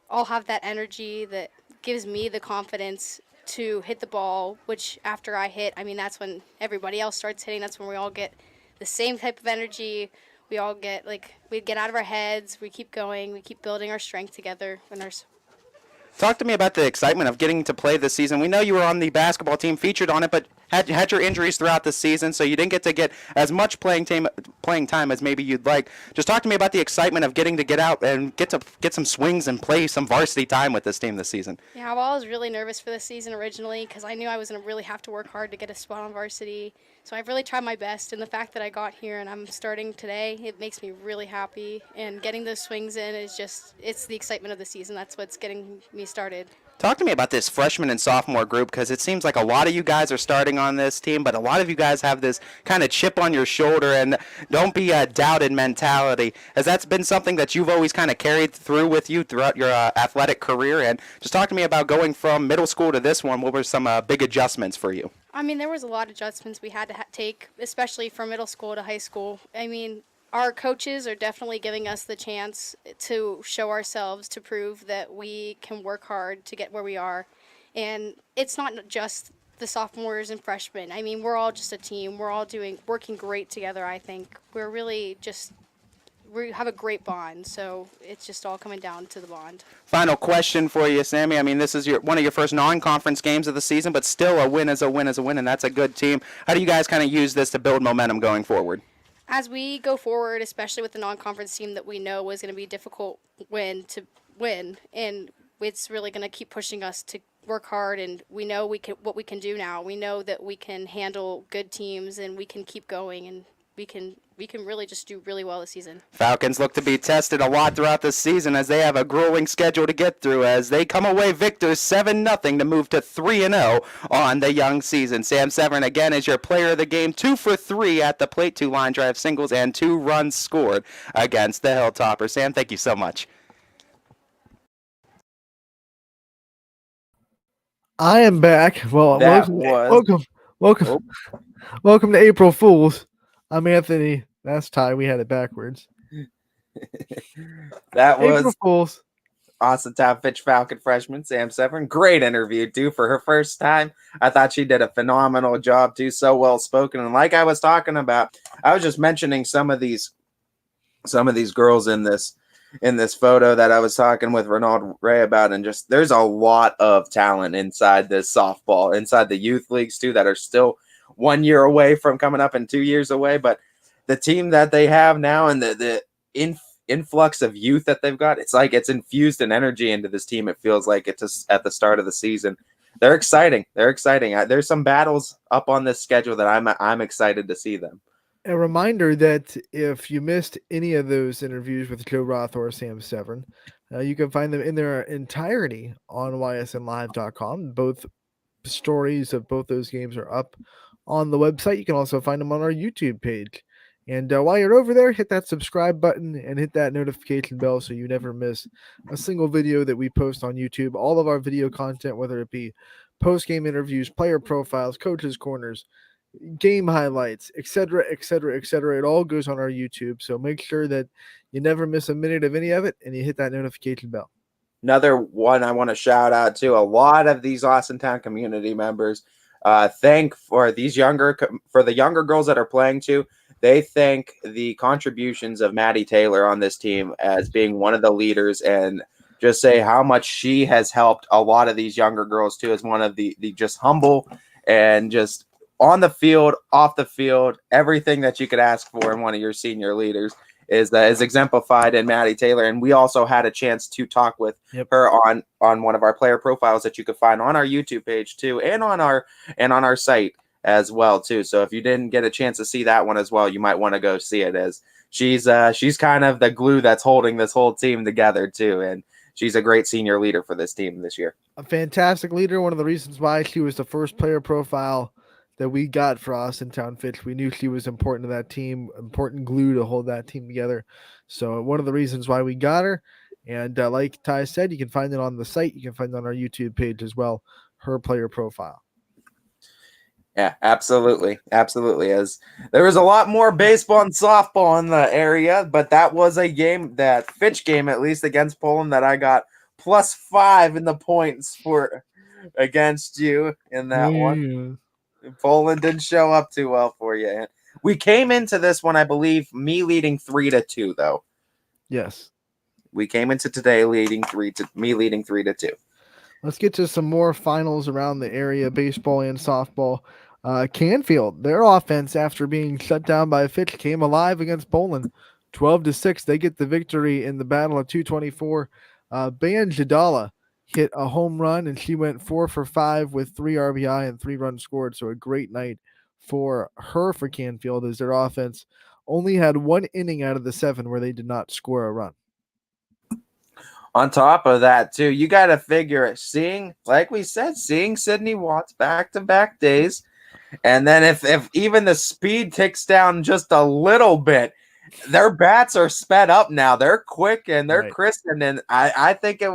all have that energy that gives me the confidence to hit the ball, which after I hit, I mean, that's when everybody else starts hitting. That's when we all get the same type of energy. We all get we get out of our heads. We keep going. We keep building our strength together. Talk to me about the excitement of getting to play this season. We know you were on the basketball team, featured on it, but had your injuries throughout the season, so you didn't get as much playing time as maybe you'd like. Just talk to me about the excitement of getting to get out and get some swings and play some varsity time with this team this season. Yeah, well, I was really nervous for this season originally because I knew I was going to really have to work hard to get a spot on varsity. So I've really tried my best, and the fact that I got here and I'm starting today, it makes me really happy. And getting those swings in is it's the excitement of the season. That's what's getting me started. Talk to me about this freshman and sophomore group, because it seems like a lot of you guys are starting on this team, but a lot of you guys have this kind of chip on your shoulder and don't be a doubted mentality. Has that been something that you've always kind of carried through with you throughout your athletic career? And just talk to me about going from middle school to this one. What were some big adjustments for you? I mean, there was a lot of adjustments we had to take, especially from middle school to high school. I mean, our coaches are definitely giving us the chance to show ourselves, to prove that we can work hard to get where we are. And it's not just the sophomores and freshmen. I mean, we're all just a team. We're all working great together, I think. We're really we have a great bond, so it's just all coming down to the bond. Final question for you, Sammy. I mean, this is one of your first non-conference games of the season, but still a win is a win is a win, and that's a good team. How do you guys kind of use this to build momentum going forward? As we go forward, especially with the non-conference team that we know is going to be a difficult win to win, and it's really going to keep pushing us to work hard, and we know what we can do now. We know that we can handle good teams, and we can keep going, and we can really just do really well this season. Falcons look to be tested a lot throughout the season as they have a grueling schedule to get through as they come away victors 7-0 to move to 3-0 on the young season. Sam Severn again is your player of the game, 2 for 3 at the plate, 2 line drive singles and 2 runs scored against the Hilltoppers. Sam, thank you so much. I am back. Well, That welcome, was welcome, welcome to April Fools. I'm Anthony. That's Ty. We had it backwards. that April was Fools. Austin Top Fitch Falcon freshman Sam Severn. Great interview too for her first time. I thought she did a phenomenal job too. So well spoken. And like I was talking about, I was just mentioning some of these girls in this photo that I was talking with Ronald Ray about, and just there's a lot of talent inside this softball, inside the youth leagues too, that are still 1 year away from coming up and 2 years away. But the team that they have now and the influx of youth that they've got, it's like it's infused an energy into this team. It feels like it's just at the start of the season. They're exciting. There's some battles up on this schedule that I'm excited to see them. A reminder that if you missed any of those interviews with Joe Roth or Sam Severn, you can find them in their entirety on ysnlive.com. Both stories of both those games are up on the website. You can also find them on our YouTube page. And while you're over there, hit that subscribe button and hit that notification bell so you never miss a single video that we post on YouTube. All of our video content, whether it be post-game interviews, player profiles, coaches' corners, game highlights, etc., etc., etc. It all goes on our YouTube. So make sure that you never miss a minute of any of it and you hit that notification bell. Another one I want to shout out to a lot of these Austintown community members. Thank for the younger girls that are playing too. They thank the contributions of Maddie Taylor on this team as being one of the leaders, and just say how much she has helped a lot of these younger girls too, as one of the just humble and just on the field, off the field, everything that you could ask for in one of your senior leaders is exemplified in Maddie Taylor. And we also had a chance to talk with her on one of our player profiles that you could find on our YouTube page too, and on our site as well too. So if you didn't get a chance to see that one as well, you might want to go see it, as she's kind of the glue that's holding this whole team together too. And she's a great senior leader for this team this year. A fantastic leader. One of the reasons why she was the first player profile that we got for Austintown Fitch. We knew she was important to that team, important glue to hold that team together. So one of the reasons why we got her. And like Ty said, you can find it on the site. You can find it on our YouTube page as well, her player profile. Yeah, absolutely. Absolutely. As there was a lot more baseball and softball in the area, but that was a game, that Fitch game, at least against Poland, that I got +5 in the points for against you in that one. Poland didn't show up too well for you. We came into this one, I believe, me leading 3-2, though. Yes. We came into today leading 3-2. Let's get to some more finals around the area, baseball and softball. Canfield, their offense, after being shut down by Fitch, came alive against Poland. 12-6, they get the victory in the Battle of 224. Bayan Jadala hit a home run, and she went 4 for 5 with 3 RBI and 3 runs scored. So a great night for her for Canfield, as their offense only had 1 inning out of the 7 where they did not score a run. On top of that, too, you got to figure seeing Sydney Watts back-to-back days, and then if even the speed ticks down just a little bit, their bats are sped up now. They're quick and they're crisp, and I think it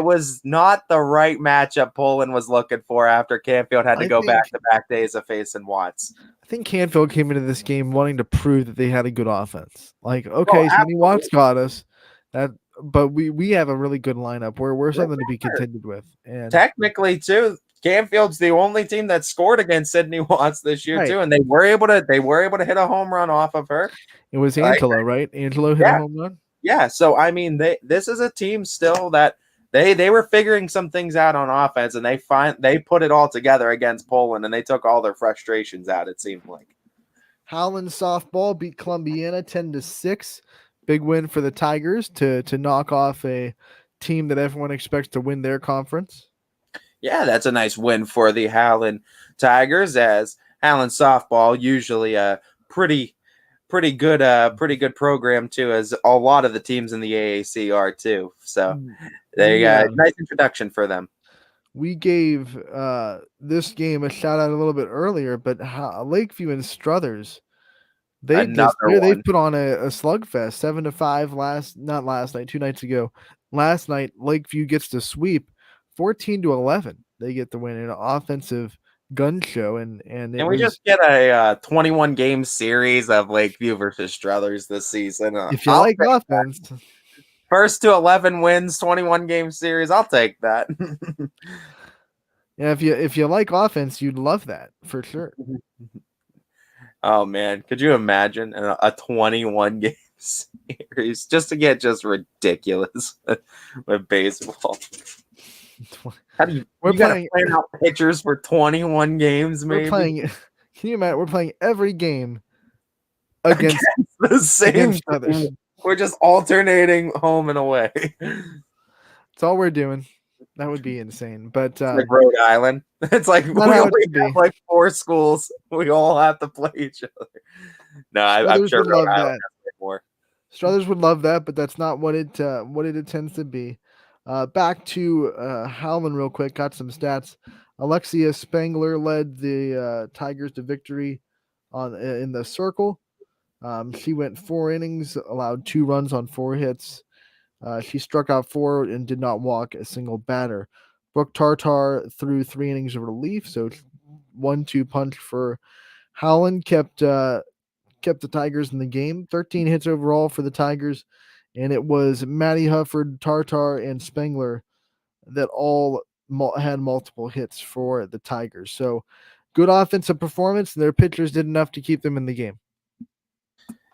was not the right matchup Poland was looking for after Canfield had to go back-to-back days of facing Watts. I think Canfield came into this game wanting to prove that they had a good offense. Like, okay, Sydney Watts got us that. But we have a really good lineup. We're something to be contended with. And technically, too, Canfield's the only team that scored against Sydney Watts this year too, and they were able to hit a home run off of her. It was Angelo, right? Angelo hit a home run. Yeah. So I mean, this is a team still that they were figuring some things out on offense, and they put it all together against Poland, and they took all their frustrations out. It seemed like Howland softball beat Columbiana 10-6. Big win for the Tigers to knock off a team that everyone expects to win their conference. Yeah, that's a nice win for the Howland Tigers, as Howland softball usually a pretty good program too, as a lot of the teams in the AAC are too. So there you go. Nice introduction for them. We gave this game a shout out a little bit earlier, but Lakeview and Struthers, they put on a slugfest, 7-5 2 nights ago. Last night, Lakeview gets to sweep 14-11. They get the win in an offensive gun show, and it Can we was. just get a 21 game series of Lakeview versus Struthers this season? If you I'll like take offense, that. First to 11 wins, 21 game series. I'll take that. yeah, if you like offense, you'd love that for sure. Oh man, could you imagine a 21 game series just to get just ridiculous with baseball? How do you gotta plan out pitchers for 21 games? Maybe we're playing. Can you imagine? We're playing every game against the same others. We're just alternating home and away. That's all we're doing. That would be insane. But like Rhode Island. It's like we only have like 4 schools. We all have to play each other. No, I'm sure Rhode Island has more. Struthers would love that, but that's not what it intends to be. Back to Howland real quick. Got some stats. Alexia Spangler led the Tigers to victory in the circle. She went 4 innings, allowed 2 runs on 4 hits. She struck out 4 and did not walk a single batter. Brooke Tartar threw 3 innings of relief, so 1-2 punch for Howland kept the Tigers in the game. 13 hits overall for the Tigers, and it was Maddie Hufford, Tartar, and Spangler that all had multiple hits for the Tigers. So good offensive performance, and their pitchers did enough to keep them in the game.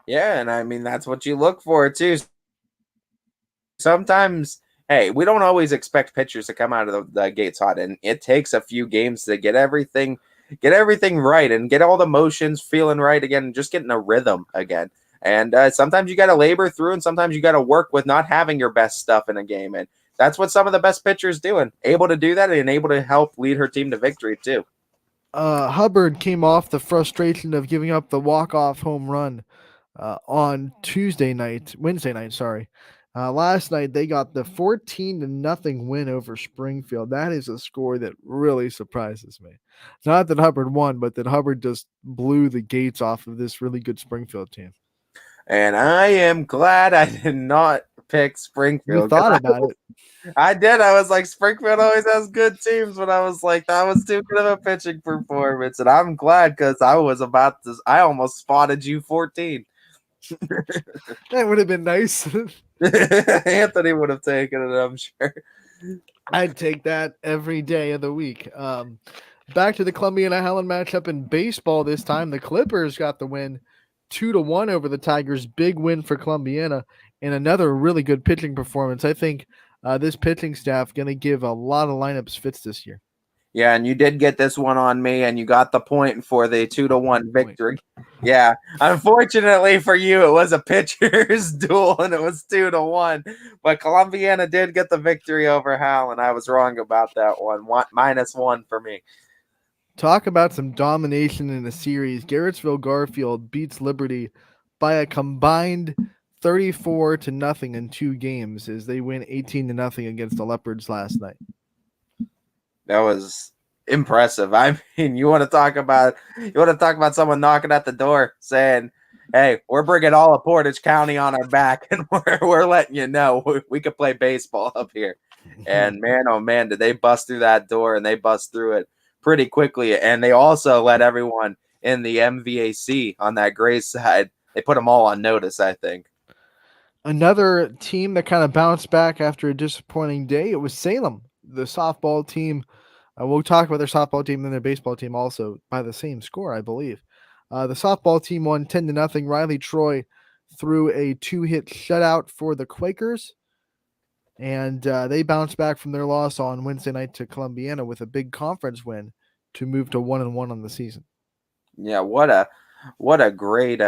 Yeah, and I mean, that's what you look for, too. Sometimes, hey, we don't always expect pitchers to come out of the gates hot, and it takes a few games to get everything right and get all the motions feeling right again, and just getting a rhythm again. And sometimes you got to labor through, and sometimes you got to work with not having your best stuff in a game. And that's what some of the best pitchers doing, able to do that and able to help lead her team to victory, too. Hubbard came off the frustration of giving up the walk-off home run on Wednesday night. Last night they got the 14-0 win over Springfield. That is a score that really surprises me. Not that Hubbard won, but that Hubbard just blew the gates off of this really good Springfield team. And I am glad I did not pick Springfield. You thought about it. I did. I was like, Springfield always has good teams, but I was like, that was too good of a pitching performance. And I'm glad because I almost spotted you 14. That would have been nice. Anthony would have taken it, I'm sure. I'd take that every day of the week. Back to the Columbiana Howland matchup in baseball this time. The Clippers got the win 2-1 over the Tigers. Big win for Columbiana and another really good pitching performance. I think this pitching staff going to give a lot of lineups fits this year. Yeah, and you did get this one on me, and you got the point for the 2-1 victory. Yeah, unfortunately for you, it was a pitcher's duel, and it was 2-1. But Columbiana did get the victory over Hal, and I was wrong about that one. -1 for me. Talk about some domination in the series. Garrettsville Garfield beats Liberty by a combined 34-0 in 2 games as they win 18-0 against the Leopards last night. That was impressive. I mean, you want to talk about someone knocking at the door saying, "Hey, we're bringing all of Portage County on our back, and we're letting you know we could play baseball up here." And man, oh man, did they bust through that door, and they bust through it pretty quickly. And they also let everyone in the MVAC on that Grays side. They put them all on notice, I think. Another team that kind of bounced back after a disappointing day, it was Salem, the softball team. We'll talk about their softball team and their baseball team also by the same score, I believe. The softball team won 10-0. Riley Troy threw a 2-hit shutout for the Quakers, and they bounced back from their loss on Wednesday night to Columbiana with a big conference win to move to 1-1 on the season. Yeah, what a great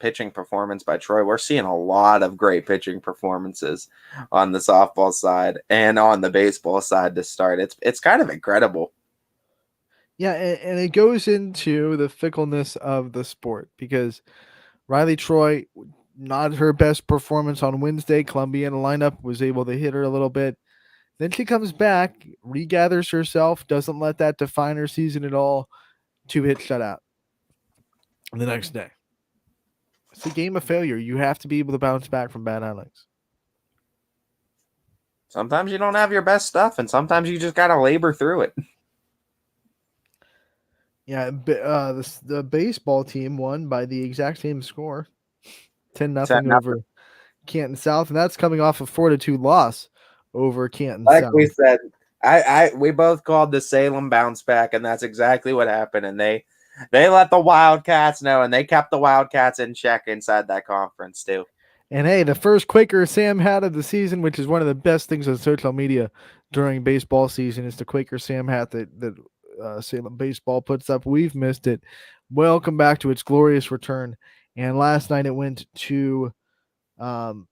pitching performance by Troy. We're seeing a lot of great pitching performances on the softball side and on the baseball side to start. It's kind of incredible. Yeah, and it goes into the fickleness of the sport because Riley Troy, not her best performance on Wednesday. Columbiana lineup was able to hit her a little bit. Then she comes back, regathers herself, doesn't let that define her season at all. 2-hit shutout the next day. It's a game of failure. You have to be able to bounce back from bad outings. Sometimes you don't have your best stuff, and sometimes you just got to labor through it. Yeah, the baseball team won by the exact same score, 10-0 over Canton South, and that's coming off a 4-2 loss over Canton Like South. we said, we both called the Salem bounce back, and that's exactly what happened. And they let the Wildcats know, and they kept the Wildcats in check inside that conference too. And hey, the first Quaker Sam hat of the season, which is one of the best things on social media during baseball season, is the Quaker Sam hat that Salem Baseball puts up. We've missed it. Welcome back to its glorious return. And last night it went to Carson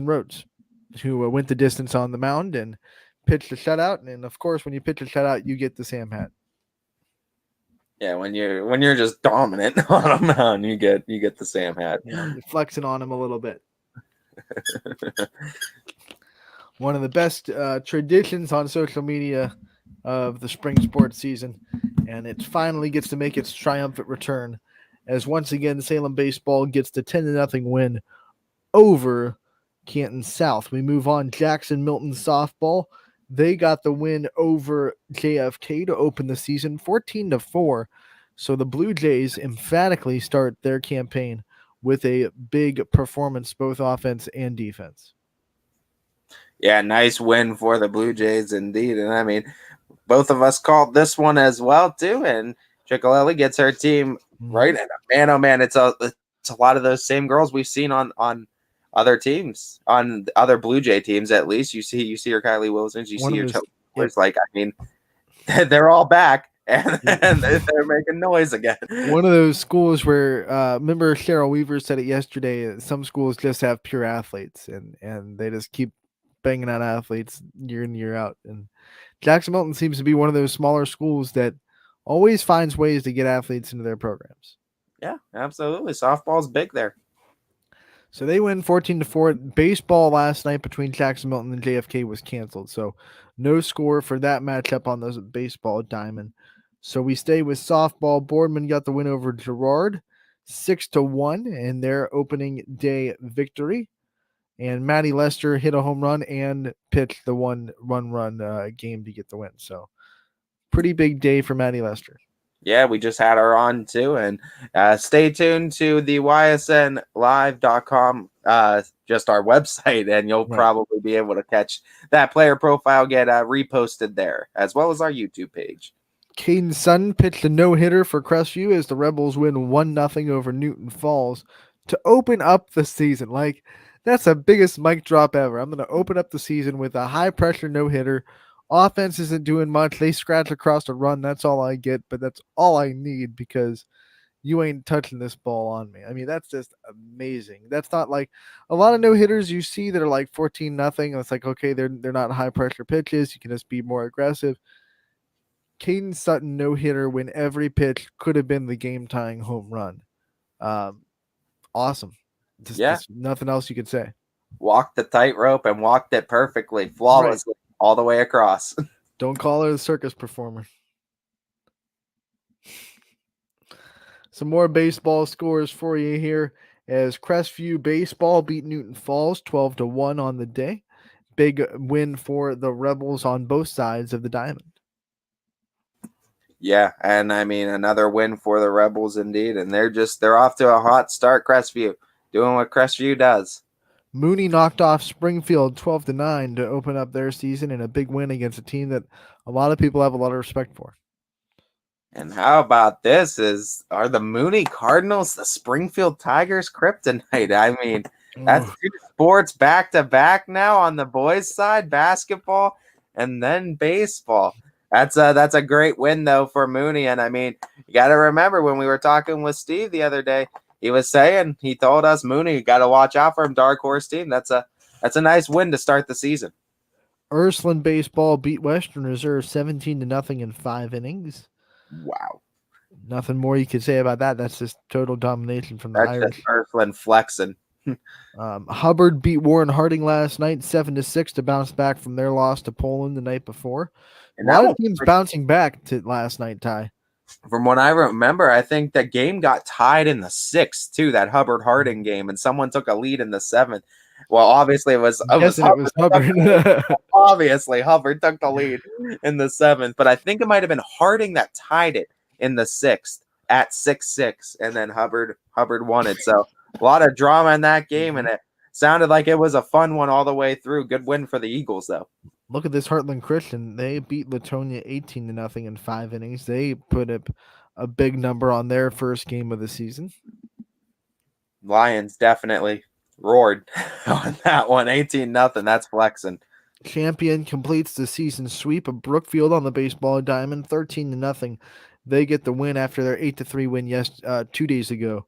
Rhodes, who went the distance on the mound and pitched a shutout. And of course, when you pitch a shutout, you get the Sam hat. Yeah, when you're just dominant on a mound, you get the Sam hat. You're flexing on him a little bit. One of the best traditions on social media of the spring sports season, and it finally gets to make its triumphant return as once again Salem Baseball gets the 10-0 win over Canton South. We move on. Jackson Milton Softball. They got the win over JFK to open the season 14-4. So the Blue Jays emphatically start their campaign with a big performance, both offense and defense. Yeah, nice win for the Blue Jays indeed. And I mean, both of us called this one as well too. And Chickalelli gets her team right. And man, oh man, it's a lot of those same girls we've seen on other teams, on other Blue Jay teams at least. You see your Kylie Wilsons, you see your Chickalellis. Like, I mean, they're all back and they're making noise again. One of those schools where remember Cheryl Weaver said it yesterday, some schools just have pure athletes and they just keep banging out athletes year in, year out. And Jackson Milton seems to be one of those smaller schools that always finds ways to get athletes into their programs. Yeah, absolutely. Softball's big there. So they win 14-4. Baseball last night between Jackson Milton and JFK was canceled. So no score for that matchup on the baseball diamond. So we stay with softball. Boardman got the win over Gerard 6-1 in their opening day victory. And Maddie Lester hit a home run and pitched the one run game to get the win. So pretty big day for Maddie Lester. Yeah, we just had her on too. And stay tuned to the ysnlive.com, just our website, and you'll probably be able to catch that player profile get reposted there, as well as our YouTube page. Caden Sutton pitched a no-hitter for Crestview as the Rebels win 1-0 over Newton Falls to open up the season. Like, that's the biggest mic drop ever. I'm going to open up the season with a high-pressure no-hitter. Offense isn't doing much. They scratch across a run. That's all I get, but that's all I need because you ain't touching this ball on me. I mean, that's just amazing. That's not like a lot of no-hitters you see that are like 14-0. It's like, okay, they're not high-pressure pitches. You can just be more aggressive. Caden Sutton no-hitter when every pitch could have been the game-tying home run. Awesome. Just nothing else you could say. Walked the tightrope and walked it perfectly, flawlessly, all the way across. Don't call her a circus performer. Some more baseball scores for you here as Crestview Baseball beat Newton Falls 12-1 on the day. Big win for the Rebels on both sides of the diamond. Yeah, and I mean, another win for the Rebels indeed. And they're off to a hot start, Crestview, doing what Crestview does. Mooney knocked off Springfield 12-9 to open up their season in a big win against a team that a lot of people have a lot of respect for. And how about this? Are the Mooney Cardinals the Springfield Tigers kryptonite? I mean, that's two sports back to back now on the boys' side, basketball and then baseball. That's a great win though for Mooney. And I mean, you got to remember when we were talking with Steve the other day, he told us Mooney, you got to watch out for him, dark horse team. That's a nice win to start the season. Urslan Baseball beat Western Reserve 17-0 in 5 innings. Wow. Nothing more you could say about that. That's just total domination from the Irish. Just Urslan flexing. Hubbard beat Warren Harding last night 7-6 to bounce back from their loss to Poland the night before. A lot of teams bouncing back to last night, Ty. From what I remember, I think that game got tied in the 6th too, that Hubbard Harding game, and someone took a lead in the 7th. Well, obviously it was Hubbard. Obviously, Hubbard took the lead in the 7th, but I think it might have been Harding that tied it in the 6th at 6-6, and then Hubbard won it. So a lot of drama in that game, and it sounded like it was a fun one all the way through. Good win for the Eagles, though. Look at this Heartland Christian. They beat Latonia 18-0 in 5 innings. They put up a big number on their first game of the season. Lions definitely roared on that one. 18-0. That's flexing. Champion completes the season sweep of Brookfield on the baseball diamond, 13-0. They get the win after their 8-3 win 2 days ago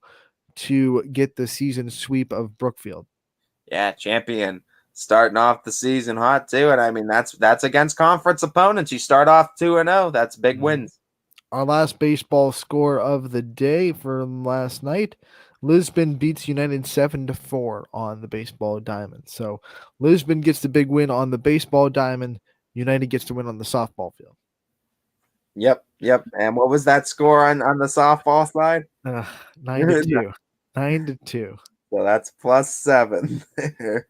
to get the season sweep of Brookfield. Yeah, Champion starting off the season hot too, and I mean that's against conference opponents. You start off 2-0. That's big wins. Our last baseball score of the day for last night. Lisbon beats United 7-4 on the baseball diamond. So Lisbon gets the big win on the baseball diamond. United gets the win on the softball field. Yep. And what was that score on the softball side? 9-2. 9-2. So that's +7.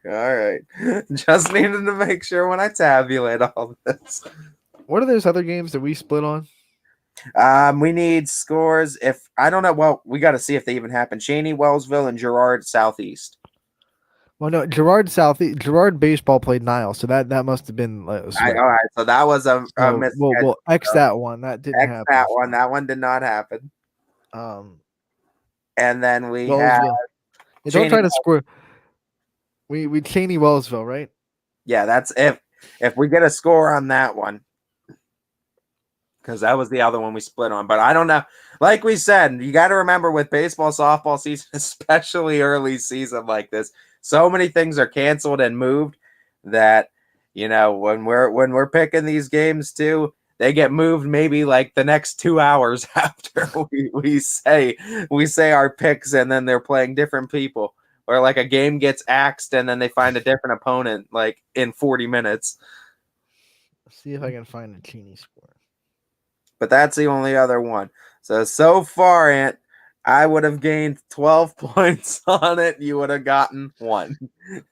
All right. Just needed to make sure when I tabulate all this. What are those other games that we split on? We need scores. If I don't know, well, we got to see if they even happen. Cheney, Wellsville, and Gerard Southeast. Well, no, Gerard Southeast. Gerard baseball played Niles, so that must have been. All right, so that was a miss. We'll X that one. That didn't happen. That one. That one did not happen. And then we have. Don't try to score. We Cheney Wellsville, right? Yeah, that's if we get a score on that one. Because that was the other one we split on. But I don't know. Like we said, you got to remember with baseball, softball season, especially early season like this, so many things are canceled and moved that, when we're picking these games too, they get moved maybe like the next 2 hours after we say our picks, and then they're playing different people. Or like a game gets axed and then they find a different opponent like in 40 minutes. Let's see if I can find a Cheney score. But that's the only other one. So far, Ant, I would have gained 12 points on it. You would have gotten 1.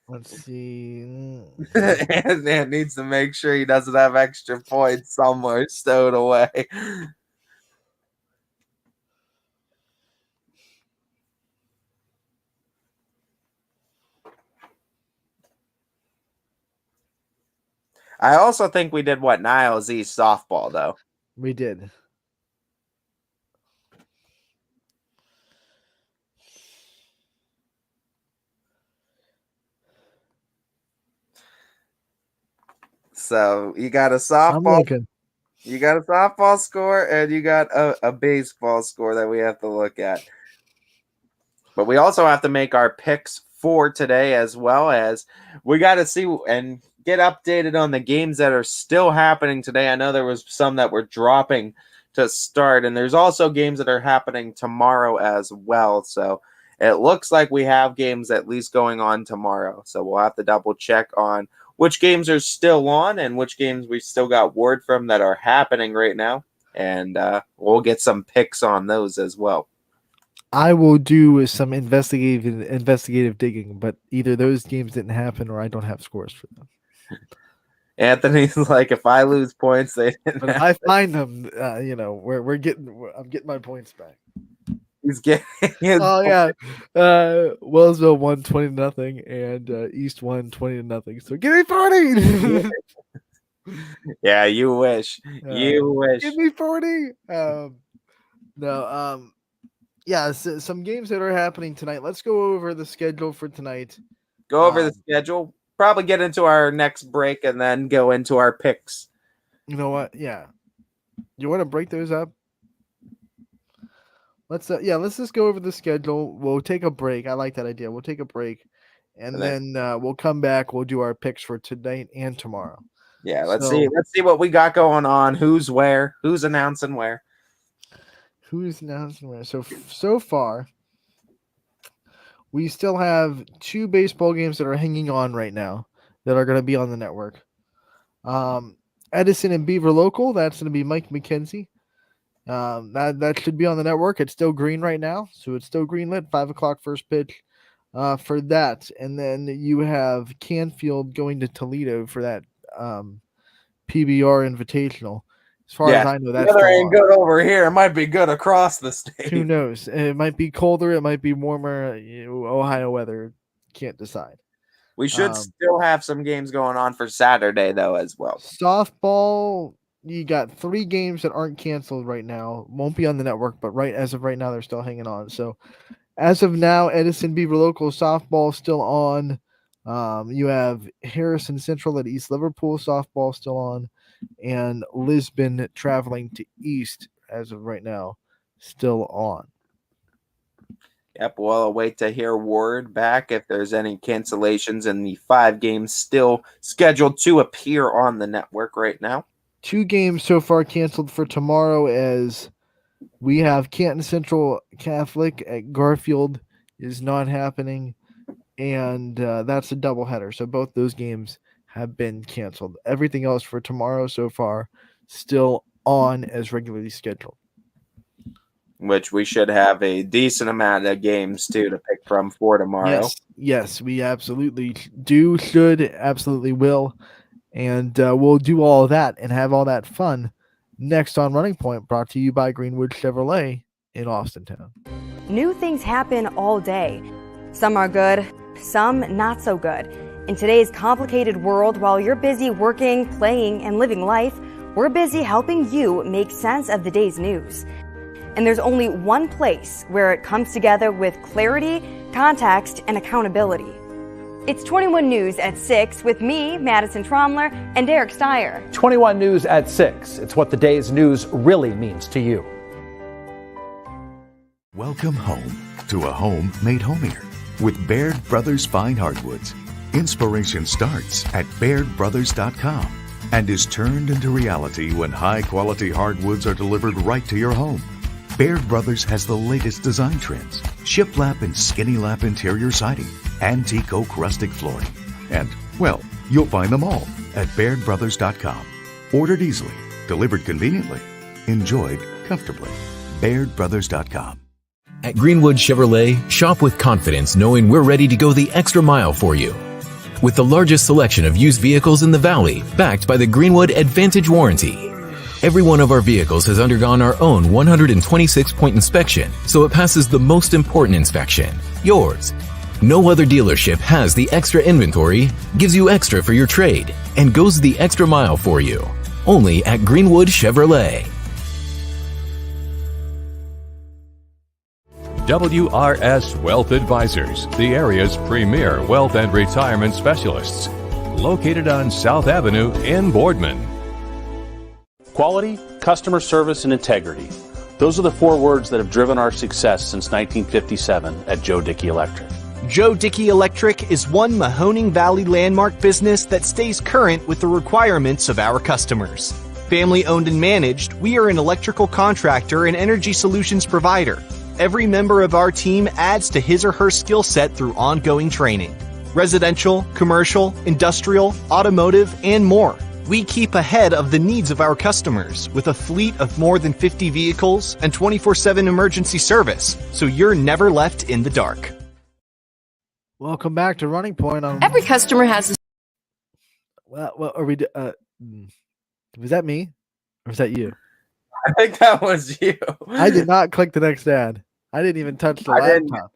Let's see. And Ant needs to make sure he doesn't have extra points somewhere stowed away. I also think we did Niles East softball, though. We did. So you got a softball. You got a softball score, and you got a baseball score that we have to look at. But we also have to make our picks for today, as well as we got to see and get updated on the games that are still happening today. I know there was some that were dropping to start, and there's also games that are happening tomorrow as well. So it looks like we have games at least going on tomorrow. So we'll have to double check on which games are still on and which games we still got word from that are happening right now. And we'll get some picks on those as well. I will do some investigative digging, but either those games didn't happen or I don't have scores for them. Anthony's like, if I lose points, they didn't. But if I find them, I'm getting my points back. He's getting. Wellsville won 20-0, and East won 20-0. So give me 40. Yeah, you wish. You wish. Give me 40. Yeah, so some games that are happening tonight. Let's go over the schedule for tonight. Go over the schedule. Probably get into our next break and then go into our picks. You know what? Yeah. You want to break those up? Let's just go over the schedule. We'll take a break. I like that idea. We'll take a break, and then we'll come back. We'll do our picks for tonight and tomorrow. Yeah, let's see what we got going on. Who's where? Who's announcing where? Who's announcing where? So far, we still have 2 baseball games that are hanging on right now that are going to be on the network. Edison and Beaver Local. That's going to be Mike McKenzie. That should be on the network. It's still green right now, so it's still green lit. 5 o'clock first pitch. for that. And then you have Canfield going to Toledo for that PBR Invitational. As far as I know, that's weather still ain't on. good over here. It might be good across the state. Who knows? It might be colder. It might be warmer. Ohio weather, can't decide. We should still have some games going on for Saturday, though, as well. Softball, you got 3 games that aren't canceled right now. Won't be on the network, but as of right now, they're still hanging on. So as of now, Edison Beaver Local softball still on. You have Harrison Central at East Liverpool softball still on, and Lisbon traveling to East as of right now still on. Yep, we'll wait to hear word back if there's any cancellations in the 5 games still scheduled to appear on the network right now. 2 games so far canceled for tomorrow, as we have Canton Central Catholic at Garfield is not happening, and that's a doubleheader. So both those games have been canceled. Everything else for tomorrow so far still on as regularly scheduled. Which we should have a decent amount of games, too, to pick from for tomorrow. Yes, we absolutely do, should, absolutely will. And we'll do all of that and have all that fun next on Running Point, brought to you by Greenwood Chevrolet in Austintown. New things happen all day. Some are good, some not so good. In today's complicated world, while you're busy working, playing, and living life, we're busy helping you make sense of the day's news. And there's only one place where it comes together with clarity, context, and accountability. It's 21 News at 6 with me, Madison Tromler, and Derek Steyer. 21 News at 6. It's what the day's news really means to you. Welcome home to a home made homier with Baird Brothers Fine Hardwoods. Inspiration starts at BairdBrothers.com and is turned into reality when high-quality hardwoods are delivered right to your home. Baird Brothers has the latest design trends, shiplap and skinny lap interior siding, antique oak rustic flooring, and, well, you'll find them all at BairdBrothers.com. Ordered easily, delivered conveniently, enjoyed comfortably. BairdBrothers.com. At Greenwood Chevrolet, shop with confidence knowing we're ready to go the extra mile for you. With the largest selection of used vehicles in the Valley, backed by the Greenwood Advantage Warranty. Every one of our vehicles has undergone our own 126-point inspection, so it passes the most important inspection, yours. No other dealership has the extra inventory, gives you extra for your trade, and goes the extra mile for you. Only at Greenwood Chevrolet. WRS Wealth Advisors, the area's premier wealth and retirement specialists. Located on South Avenue in Boardman. Quality, customer service, and integrity. Those are the 4 words that have driven our success since 1957 at Joe Dickey Electric. Joe Dickey Electric is one Mahoning Valley landmark business that stays current with the requirements of our customers. Family owned and managed, we are an electrical contractor and energy solutions provider. Every member of our team adds to his or her skill set through ongoing training. Residential, commercial, industrial, automotive, and more. We keep ahead of the needs of our customers with a fleet of more than 50 vehicles and 24/7 emergency service, so you're never left in the dark. Welcome back to Running Point. On Every customer has a... Well, are we? Was that me, or was that you? I think that was you. I did not click the next ad. I didn't even touch the laptop.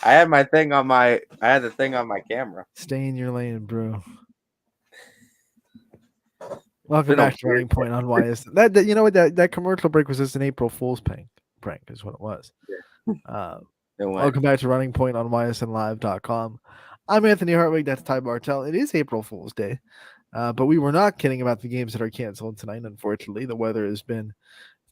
I had my thing on my. I had the thing on my camera. Stay in your lane, bro. Welcome back to Running Point on Ysn. That you know what that commercial break was just an April Fool's prank is what it was. Yeah. Welcome back to Running Point on YSNLive.com. I'm Anthony Hartwig. That's Ty Bartell. It is April Fool's Day, but we were not kidding about the games that are canceled tonight. Unfortunately, the weather has been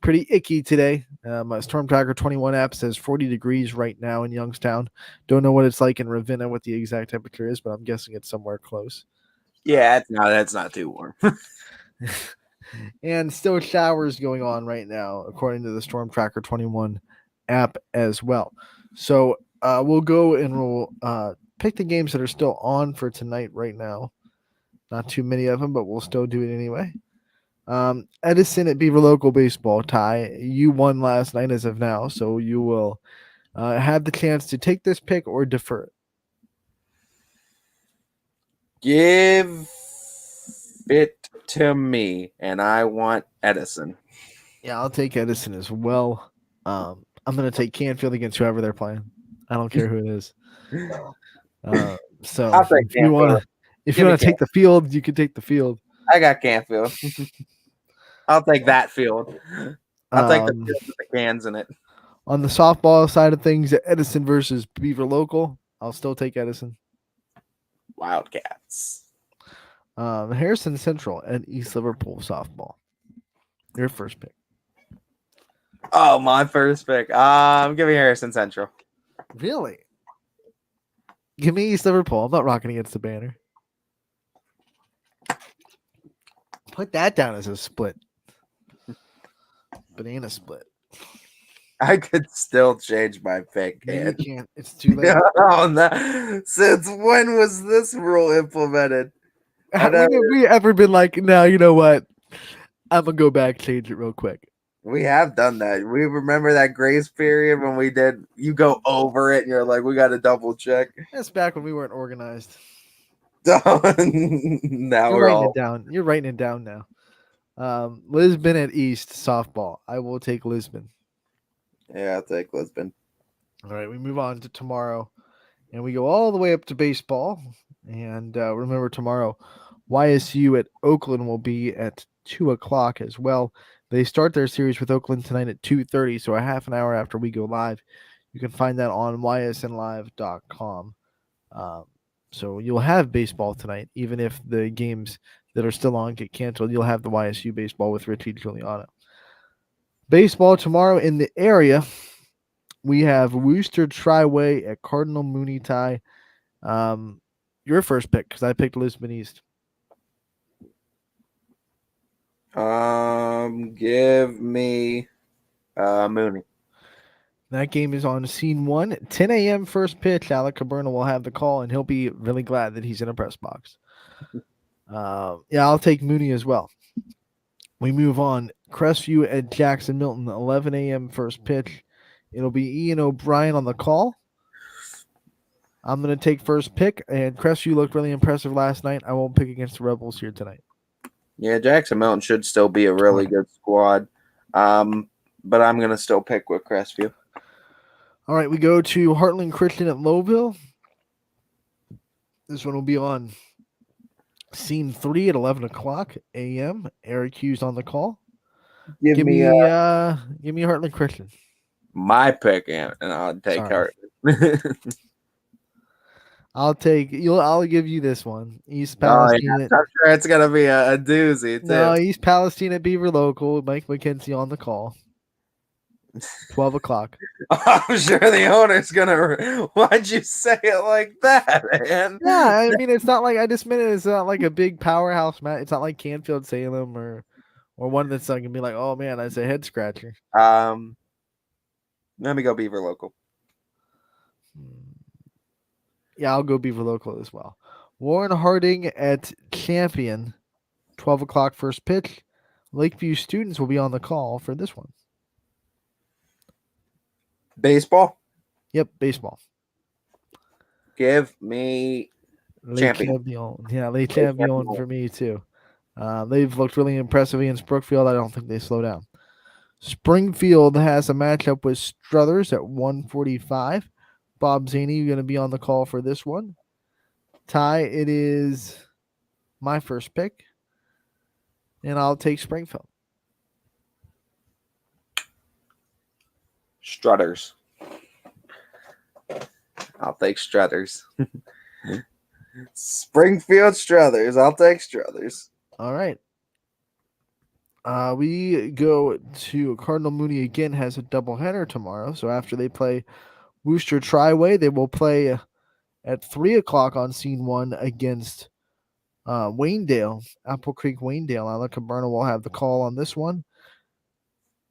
pretty icky today. My Storm Tracker 21 app says 40 degrees right now in Youngstown. Don't know what it's like in Ravenna, what the exact temperature is, but I'm guessing it's somewhere close. Yeah, that's not too warm. And still showers going on right now, according to the Storm Tracker 21 app as well. So we'll go and we'll pick the games that are still on for tonight right now. Not too many of them, but we'll still do it anyway. Edison at Beaver Local Baseball. Ty, you won last night as of now, so you will have the chance to take this pick or defer it. Give it to me, and I want Edison. Yeah, I'll take Edison as well. I'm going to take Canfield against whoever they're playing. I don't care who it is. So I'll take if you want to take the field, you can take the field. I got Canfield. I'll take that field. I'll take the field with the cans in it. On the softball side of things, Edison versus Beaver Local, I'll still take Edison. Wildcats. Harrison Central and East Liverpool softball. Your first pick. Oh, my first pick. I'm giving Harrison Central. Really? Give me East Liverpool. I'm not rocking against the banner. Put that down as a split. Banana split. I could still change my pick. No, you can't. It's too late. Oh, no. Since when was this rule implemented? Have we ever been like, no, you know what? I'm going to go back, change it real quick. We have done that. We remember that grace period when we did, you go over it and you're like, we got to double check. That's back when we weren't organized. Now You're writing it down. You're writing it down now. Lisbon at East softball. I will take Lisbon. Yeah, I'll take Lisbon. All right, we move on to tomorrow, and we go all the way up to baseball. And remember, tomorrow, YSU at Oakland will be at 2:00 as well. They start their series with Oakland tonight at 2:30, so a half an hour after we go live. You can find that on ysnlive.com. So you'll have baseball tonight, even if the games that are still on get canceled. You'll have the YSU baseball with Richie Giuliano. Baseball tomorrow in the area, we have Worcester Triway at Cardinal Mooney Tie. Your first pick, because I picked Lisbon East. Give me Mooney. That game is on scene 1, 10 a.m. first pitch. Alec Caberna will have the call, and he'll be really glad that he's in a press box. Yeah, I'll take Mooney as well. We move on. Crestview at Jackson Milton, 11 a.m. first pitch. It'll be Ian O'Brien on the call. I'm going to take first pick, and Crestview looked really impressive last night. I won't pick against the Rebels here tonight. Yeah, Jackson Mountain should still be a really good squad. But I'm going to still pick with Crestview. All right, we go to Heartland Christian at Lowville. This one will be on scene 3 at 11:00 a.m. Eric Hughes on the call. Give me Heartland Christian. My pick, and I'll take Heartland. I'll give you this one. East Palestine. I'm sure it's gonna be a doozy too. No, East Palestine at Beaver Local. Mike McKenzie on the call. 12:00. I'm sure the owner's gonna. Why'd you say it like that, man? Yeah, I mean it's not like I just meant it's not like a big powerhouse match. It's not like Canfield Salem or one that's like gonna be like, oh man, that's a head scratcher. Let me go Beaver Local. Yeah, I'll go Beaver Local as well. Warren Harding at Champion, 12:00 first pitch. Lakeview students will be on the call for this one. Baseball? Yep, baseball. Give me Champion. Yeah, Les Champion for me too. They've looked really impressive against Brookfield. I don't think they slow down. Springfield has a matchup with Struthers at 1:45. Bob Zaney, you're going to be on the call for this one. Ty, it is my first pick, and I'll take Springfield. Struthers. I'll take Struthers. Springfield Struthers. I'll take Struthers. All right. We go to Cardinal Mooney again, has a doubleheader tomorrow. So after they play Worcester Triway, they will play at 3:00 on scene 1 against Waynedale, Apple Creek Waynedale. Alec Caberna will have the call on this one.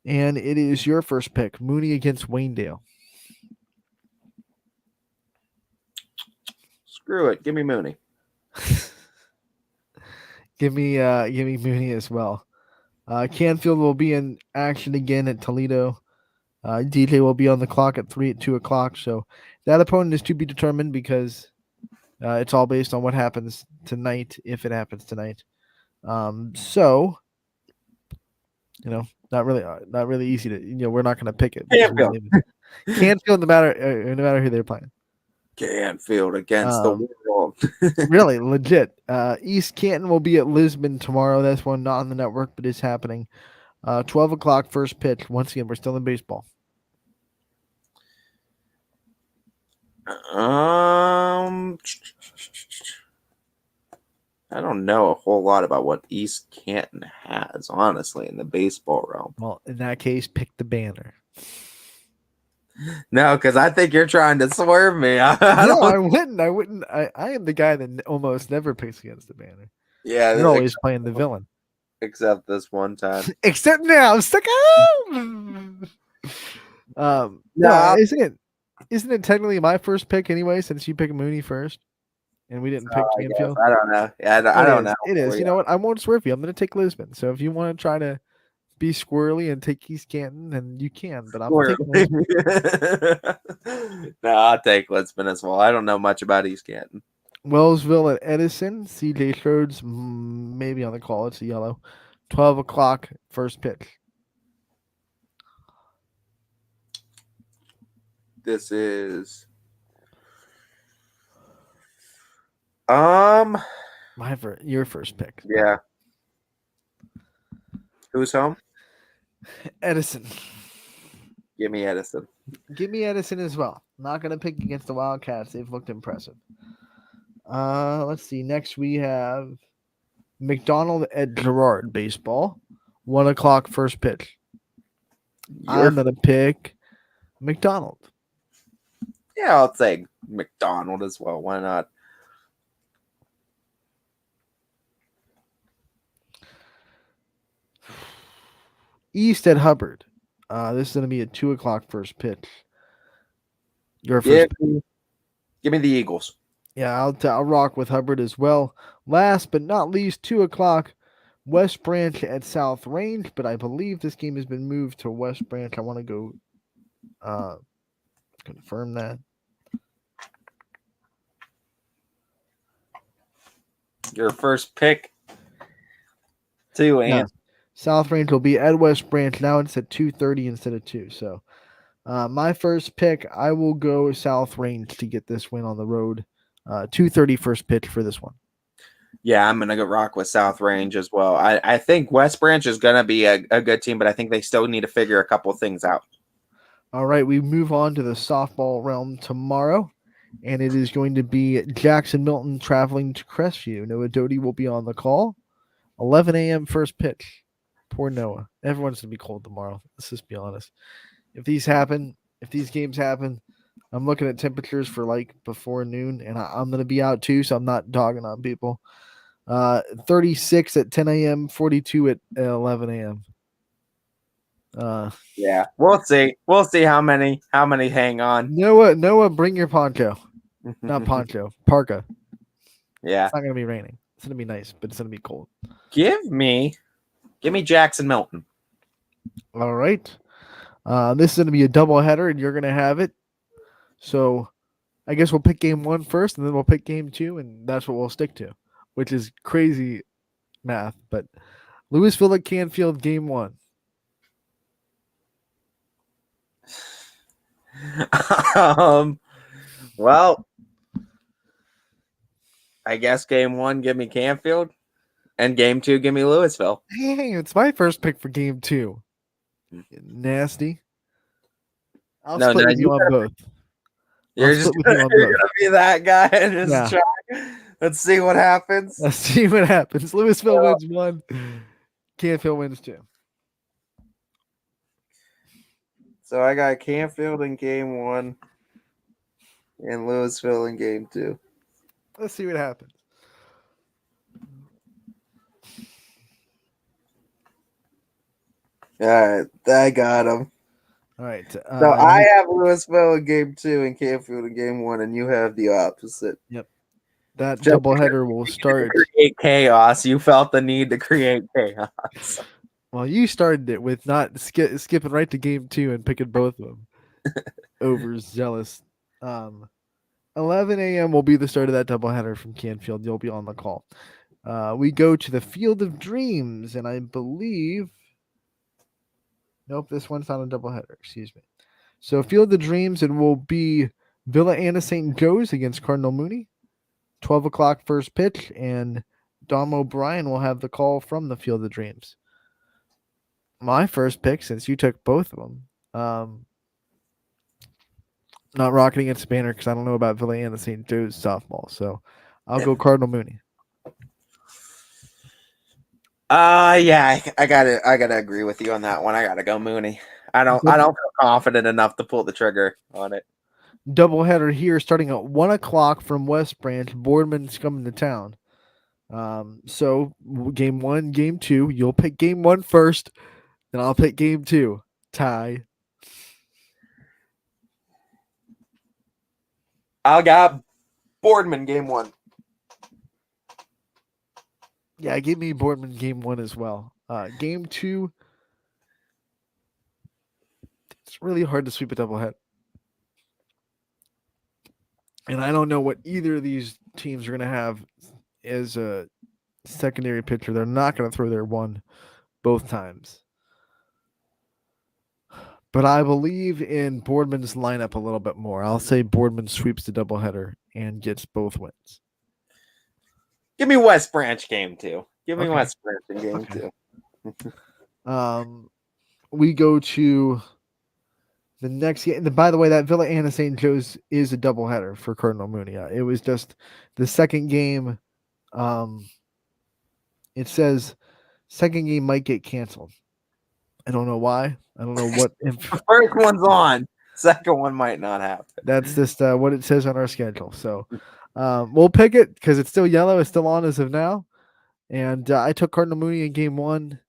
And it is your first pick, Mooney against Waynedale. Screw it. Give me Mooney. Give me Mooney as well. Canfield will be in action again at Toledo. DJ will be on the clock at 2 o'clock. So that opponent is to be determined because it's all based on what happens tonight, if it happens tonight. So, not really easy to, we're not going to pick it. Canfield, no matter who they're playing. Canfield against the world. Really, legit. East Canton will be at Lisbon tomorrow. That's one not on the network, but is happening. 12 o'clock, first pitch. Once again, we're still in baseball. I don't know a whole lot about what East Canton has, honestly, in the baseball realm. Well, in that case, pick the banner. No, because I think you're trying to swerve me. I wouldn't. I am the guy that almost never picks against the banner. Yeah, you're always playing the villain. Except this one time. Except now, I'm stuck out. No, isn't it technically my first pick anyway? Since you picked Mooney first, and we didn't pick Canfield. I don't know. Yeah, I don't know. It is. You know what? I won't swerve you. I'm going to take Lisbon. So if you want to try to be squirrely and take East Canton, then you can. But I'm taking Lisbon. No, I'll take Lisbon as well. I don't know much about East Canton. Wellsville at Edison. CJ Schroeds maybe on the call. It's a yellow. 12 o'clock, first pitch. This is your first pick. Yeah. Who's home? Edison. Give me Edison. Give me Edison as well. Not going to pick against the Wildcats. They've looked impressive. Let's see. Next we have Mcdonald at Gerard baseball. 1 o'clock, first pitch. I'm going to pick Mcdonald. Yeah, I'll take Mcdonald as well. Why not? East at Hubbard. This is going to be a 2 o'clock first pitch. Your first pitch. Give me the Eagles. Yeah, I'll rock with Hubbard as well. Last but not least, 2 o'clock, West Branch at South Range. But I believe this game has been moved to West Branch. I want to go confirm that. Your first pick. 2 and. No. South Range will be at West Branch. Now it's at 2:30 instead of 2. So my first pick, I will go South Range to get this win on the road. 2:30 first pitch for this one. Yeah, I'm going to go rock with South Range as well. I think West Branch is going to be a good team, but I think they still need to figure a couple things out. All right, we move on to the softball realm tomorrow, and it is going to be Jackson Milton traveling to Crestview. Noah Doty will be on the call. 11 a.m. first pitch. Poor Noah. Everyone's going to be cold tomorrow. Let's just be honest. If these games happen, I'm looking at temperatures for like before noon, and I'm going to be out too, so I'm not dogging on people. 36 at 10 a.m., 42 at 11 a.m. Yeah, we'll see. We'll see how many hang on. Noah, bring your poncho. Not poncho, parka. Yeah. It's not going to be raining. It's going to be nice, but it's going to be cold. Give me Jackson Milton. All right. This is going to be a doubleheader, and you're going to have it. So I guess we'll pick game 1 first, and then we'll pick game 2, and that's what we'll stick to, which is crazy math. But Louisville at Canfield, game 1. Well, I guess game 1, give me Canfield, and game 2, give me Louisville. Hey, it's my first pick for game 2. Nasty. I'll split with you on both. You're just gonna be that guy and just try. Let's see what happens. Let's see what happens. Louisville wins 1. Canfield wins 2. So I got Canfield in game 1 and Louisville in game 2. Let's see what happens. All right, I got him. All right. So I have Louisville in game 2 and Canfield in game 1, and you have the opposite. Yep. That doubleheader will start. Create chaos. You felt the need to create chaos. Well, you started it with not skipping right to game 2 and picking both of them. Overzealous. 11 a.m. will be the start of that doubleheader from Canfield. You'll be on the call. We go to the Field of Dreams, and I believe... Nope, this one's not a doubleheader. Excuse me. So Field of Dreams, it will be Villa Anna St. Joe's against Cardinal Mooney. 12 o'clock first pitch, and Dom O'Brien will have the call from the Field of Dreams. My first pick, since you took both of them, not rocketing against Banner because I don't know about Villa Anna St. Joe's softball, so I'll go Cardinal Mooney. Yeah, I gotta agree with you on that one. I gotta go Mooney. I don't feel confident enough to pull the trigger on it. Doubleheader here starting at 1 o'clock from West Branch. Boardman's coming to town. So game 1, game 2. You'll pick game 1 first, then I'll pick game 2. Tie. I got Boardman game 1. Yeah, give me Boardman game 1 as well. Game 2, it's really hard to sweep a doublehead. And I don't know what either of these teams are going to have as a secondary pitcher. They're not going to throw their one both times. But I believe in Boardman's lineup a little bit more. I'll say Boardman sweeps the doubleheader and gets both wins. Give me West Branch game 2. Give me Okay. West Branch in game 2. We go to the next game. And by the way, that Villa Anna St. Joe's is a doubleheader for Cardinal Mooney. It was just the second game. It says second game might get canceled. I don't know why. I don't know what. The first one's on. Second one might not happen. That's just what it says on our schedule. So we'll pick it because it's still yellow. It's still on as of now. And I took Cardinal Mooney in game 1.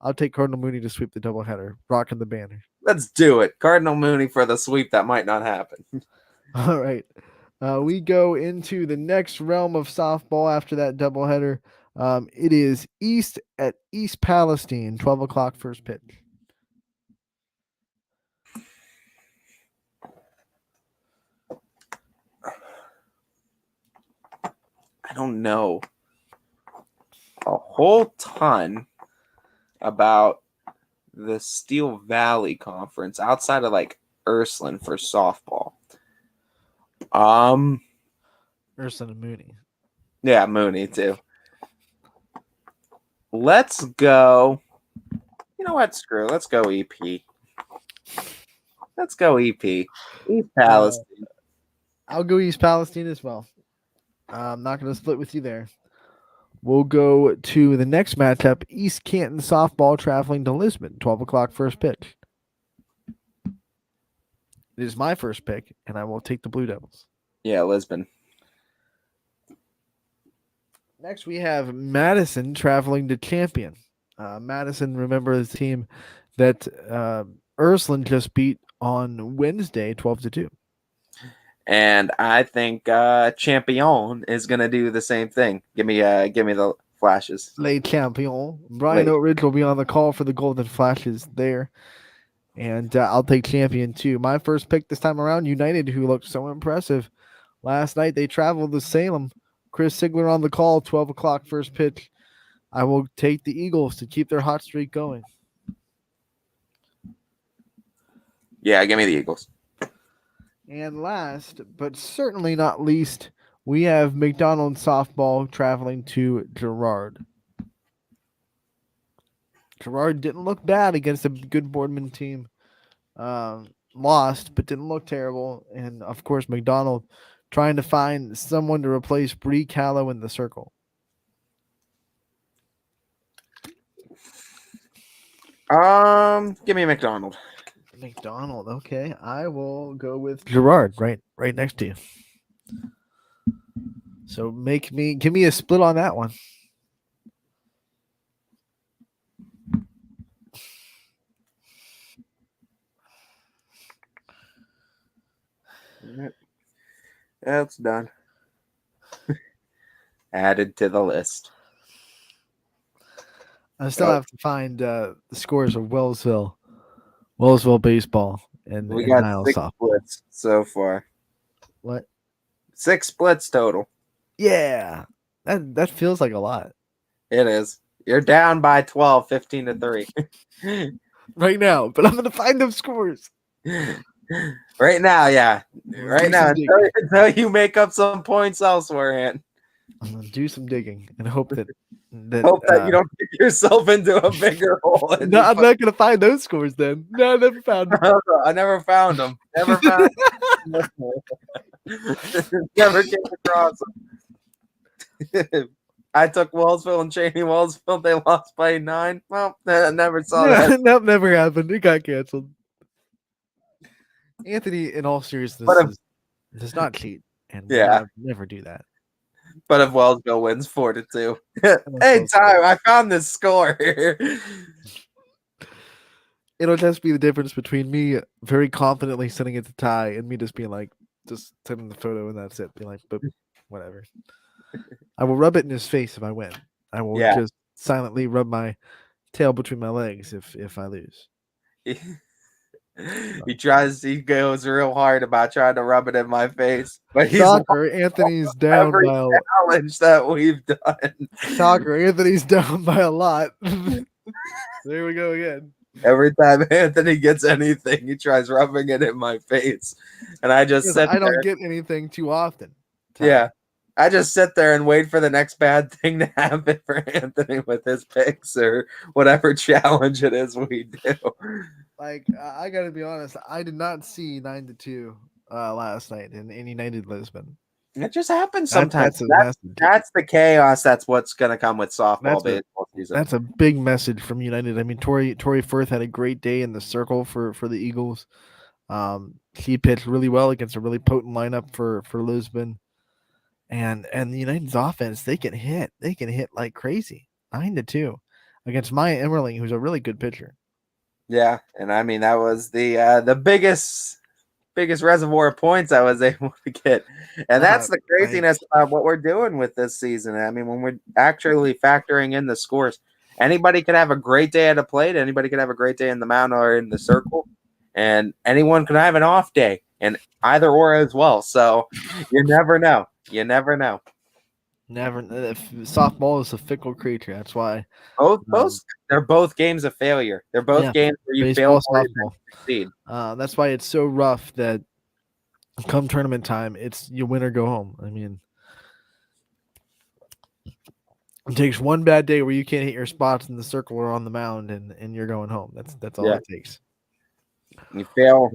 I'll take Cardinal Mooney to sweep the doubleheader, rocking the banner. Let's do it. Cardinal Mooney for the sweep that might not happen. All right. We go into the next realm of softball after that doubleheader. It is East at East Palestine, 12 o'clock first pitch. I don't know a whole ton about the Steel Valley Conference outside of like Urslan for softball. Urslan and Mooney. Yeah, Mooney too. Let's go. You know what? Screw. Let's go EP. Let's go EP. East Palestine. I'll go East Palestine as well. I'm not going to split with you there. We'll go to the next matchup, East Canton softball traveling to Lisbon, 12 o'clock first pitch. It is my first pick, and I will take the Blue Devils. Yeah, Lisbon. Next, we have Madison traveling to Champion. Madison, remember, is the team that Urslan just beat on Wednesday, 12-2. And I think Champion is going to do the same thing. Give me the flashes. Les Champions. Brian Oatridge will be on the call for the Golden Flashes there. And I'll take Champion too. My first pick this time around, United, who looked so impressive. Last night they traveled to Salem. Chris Sigler on the call, 12 o'clock first pitch. I will take the Eagles to keep their hot streak going. Yeah, give me the Eagles. And last, but certainly not least, we have Mcdonald softball traveling to Gerard. Gerard didn't look bad against a good Boardman team. Lost, but didn't look terrible. And, of course, Mcdonald trying to find someone to replace Bree Callow in the circle. Give me McDonald. McDonald, okay. I will go with Gerard right next to you. So give me a split on that one. That's done. Added to the list. I still Oh. have to find the scores of Wellsville baseball and We got Niles 6 softball. splits so far. What? 6 splits total. Yeah, that feels like a lot It is. You're down by 12, 15-3. right now, but I'm gonna find those scores. Right now, yeah. Let's Right do now, some digging. until you make up some points elsewhere, Ant. I'm gonna do some digging and hope that Hope that you don't dig yourself into a bigger hole. No, I'm not gonna find those scores then. No, I never found them. I never found them. Never found them. Never came across them. I took Wellsville and Cheney Wellsville. They lost by 9. Well, I never saw that. Nope, never happened. It got canceled. Anthony, in all seriousness, But does not cheat, and Yeah. would never do that. But if Wellsville wins 4-2. Hey, Ty, I found this score here. It'll just be the difference between me very confidently sending it to Ty and me just being like, just sending the photo and that's it. Be like, but whatever. I will rub it in his face if I win. I will Yeah. just silently rub my tail between my legs if I lose. He goes real hard about trying to rub it in my face. But he's Shocker, Anthony's down every by a challenge that we've done. Shocker, Anthony's down by a lot. There we go again. Every time Anthony gets anything, he tries rubbing it in my face. And I just Because sit I don't there. get anything too often. Yeah. I just sit there and wait for the next bad thing to happen for Anthony with his picks or whatever challenge it is we do. Like I gotta be honest, I did not see 9-2 last night in United Lisbon. It just happens sometimes. That's That's the chaos. That's what's going to come with softball baseball season. That's a big message from United. I mean, Torrey Firth had a great day in the circle for the Eagles. He pitched really well against a really potent lineup for Lisbon. And the United's offense, they can hit like crazy. 9-2 against Maya Emmerling, who's a really good pitcher. Yeah, and I mean that was the biggest reservoir of points I was able to get, and that's the craziness about what we're doing with this season. I mean, when we're actually factoring in the scores, anybody could have a great day at a plate, anybody could have a great day in the mound or in the circle, and anyone could have an off day, and either or as well. So you never know. You never know. Never. Softball is a fickle creature. That's why they're both games of failure. They're both games where you baseball, fail more than softball. you succeed. That's why it's so rough that come tournament time, it's you win or go home. I mean, it takes one bad day where you can't hit your spots in the circle or on the mound, and you're going home. That's all it takes. You fail.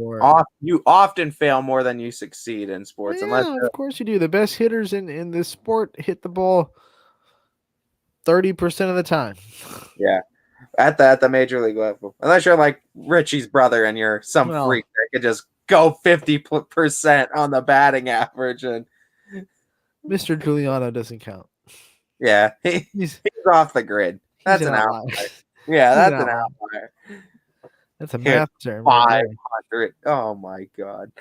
You often fail more than you succeed in sports, unless of course you do. The best hitters in this sport hit the ball 30% of the time. Yeah, at the major league level, unless you're like Richie's brother and you're some freak that could just go 50% on the batting average. And Mr. Giuliano doesn't count. Yeah, he's off the grid. That's an outlier. Yeah, that's an outlier. That's a math term. 500. Oh my god!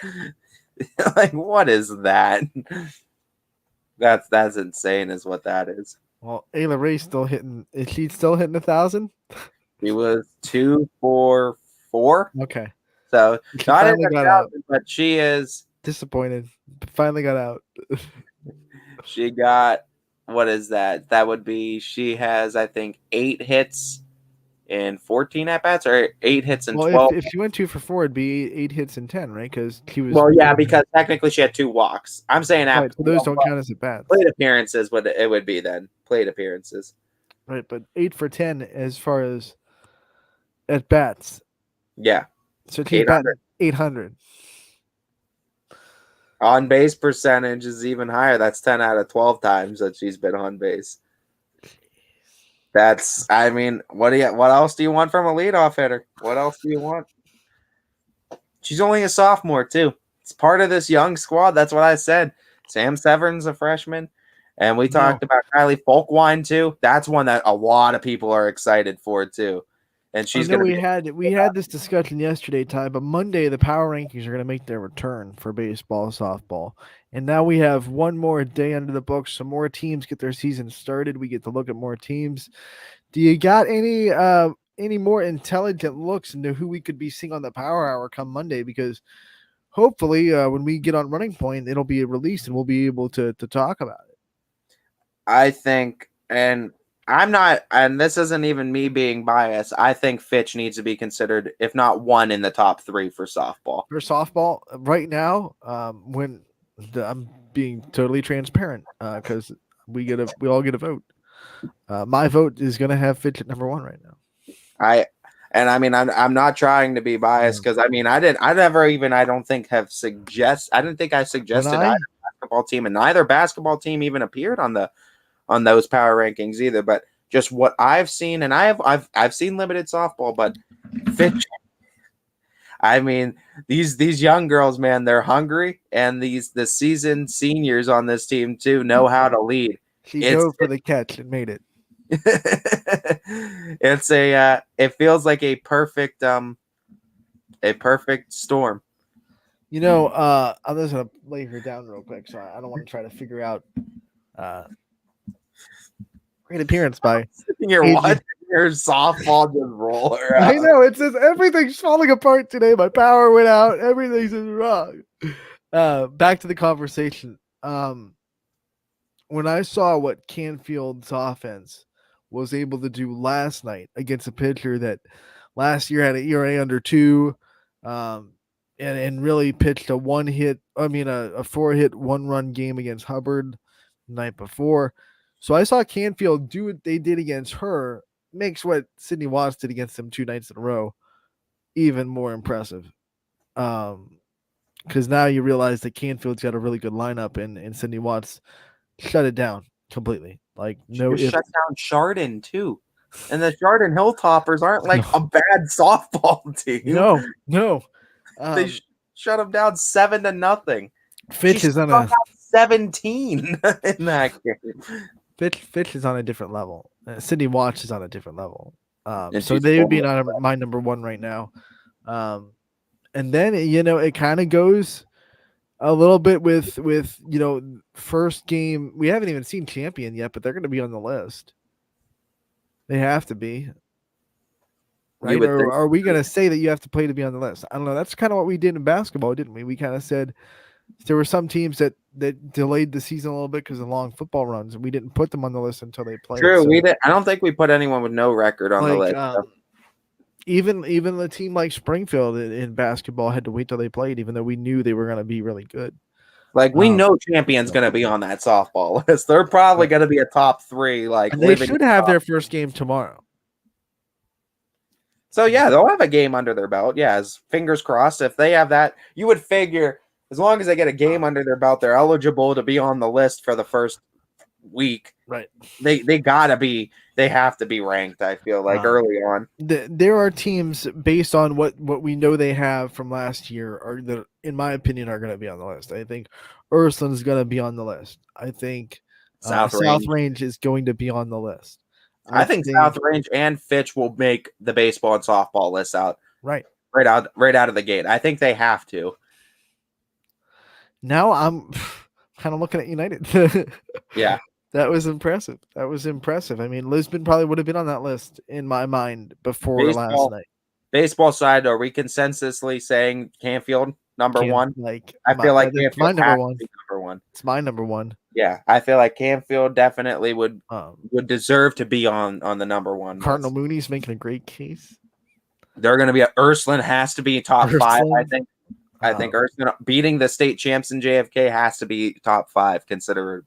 Like, what is that? That's insane. Is what that is. Well, Ayla Ray's still hitting. Is she still hitting 1,000? He was 2 for 4. Okay. So She not in finally got 1,000, but she is disappointed. Finally got out. She got, what is that? That would be, she has, I think, 8 hits in 14 at bats, or 8 hits in 12. If she went 2 for 4, it'd be 8 hits in 10, right? Because she was. Well, yeah, because technically she had 2 walks. I'm saying right, after so those don't count as at bats. plate appearances, it would be then plate appearances. Right, but 8 for 10 as far as at bats. Yeah. So she's batting 800. On base percentage is even higher. That's 10 out of 12 times that she's been on base. That's, I mean, what else do you want from a leadoff hitter? What else do you want? She's only a sophomore too. It's part of this young squad. That's what I said. Sam Severn's a freshman, and we talked about Kylie Folkwine too. That's one that a lot of people are excited for too. And she's going to. We had this discussion yesterday, Ty, but Monday the power rankings are going to make their return for baseball, softball, and now we have one more day under the books. Some more teams get their season started. We get to look at more teams. Do you got any more intelligent looks into who we could be seeing on the Power Hour come Monday? Because hopefully, when we get on Running Point, it'll be released and we'll be able to talk about it. I think, and I'm not, and this isn't even me being biased. I think Fitch needs to be considered, if not one, in the top 3 for softball. For softball, right now, I'm being totally transparent because we all get a vote. My vote is going to have Fitch at number 1 right now. I'm not trying to be biased because I don't think I suggested either basketball team, and neither basketball team even appeared on those power rankings either. But just what I've seen, and I've seen limited softball, but Fitch. I mean, these young girls, man, they're hungry, and the seasoned seniors on this team too know how to lead. She dove for the catch and made it. It feels like a perfect storm. You know, I'm just gonna lay her down real quick, so I don't want to try to figure out great appearance by You're watching your softball just roll around. I know, it's just everything's falling apart today. My power went out, everything's just wrong. Back to the conversation. When I saw what Canfield's offense was able to do last night against a pitcher that last year had an ERA under 2, and really pitched a 4-hit 1-run game against Hubbard the night before. So I saw Canfield do what they did against her, makes what Sydney Watts did against them 2 nights in a row even more impressive. Because now you realize that Canfield's got a really good lineup, and Sydney Watts shut it down completely. Like shut down Chardon too, and the Chardon Hilltoppers aren't like a bad softball team. No, they shut them down 7-0. Fitch is on a 17 in that game. Fitch is on a different level. Sydney Watts is on a different level. So they would be my number 1 right now. And then it kind of goes a little bit with first game. We haven't even seen champion yet, but they're going to be on the list. They have to be, right? Or are we going to say that you have to play to be on the list? I don't know. That's kind of what we did in basketball, didn't we? We kind of said there were some teams that delayed the season a little bit because of long football runs, and we didn't put them on the list until they played. True, we did. I don't think we put anyone with no record on the list. Even the team like Springfield in basketball had to wait till they played, even though we knew they were going to be really good. Like we know Champion's going to be on that softball list. They're probably going to be a top 3. Like they should have their first game tomorrow. So yeah, they'll have a game under their belt. Yeah, fingers crossed. If they have that, you would figure as long as they get a game under their belt, they're eligible to be on the list for the first week. Right. They have to be ranked, I feel like, early on. There are teams based on what we know they have from last year that, in my opinion, are going to be on the list. I think Urslan is going to be on the list. I think South Range is going to be on the list. I think South Range and Fitch will make the baseball and softball list out. Right out of the gate. I think they have to. Now I'm kind of looking at United. Yeah. That was impressive. I mean, Lisbon probably would have been on that list in my mind before last night. Baseball side, are we consensusly saying Canfield number 1? I feel like Canfield my number 1. Number 1. It's my number 1. Yeah, I feel like Canfield definitely would deserve to be on the number 1. Cardinal Mooney's making a great case. They're going to be Urslan has to be top 5. I think. I think Urslan beating the state champs in JFK has to be top 5 considered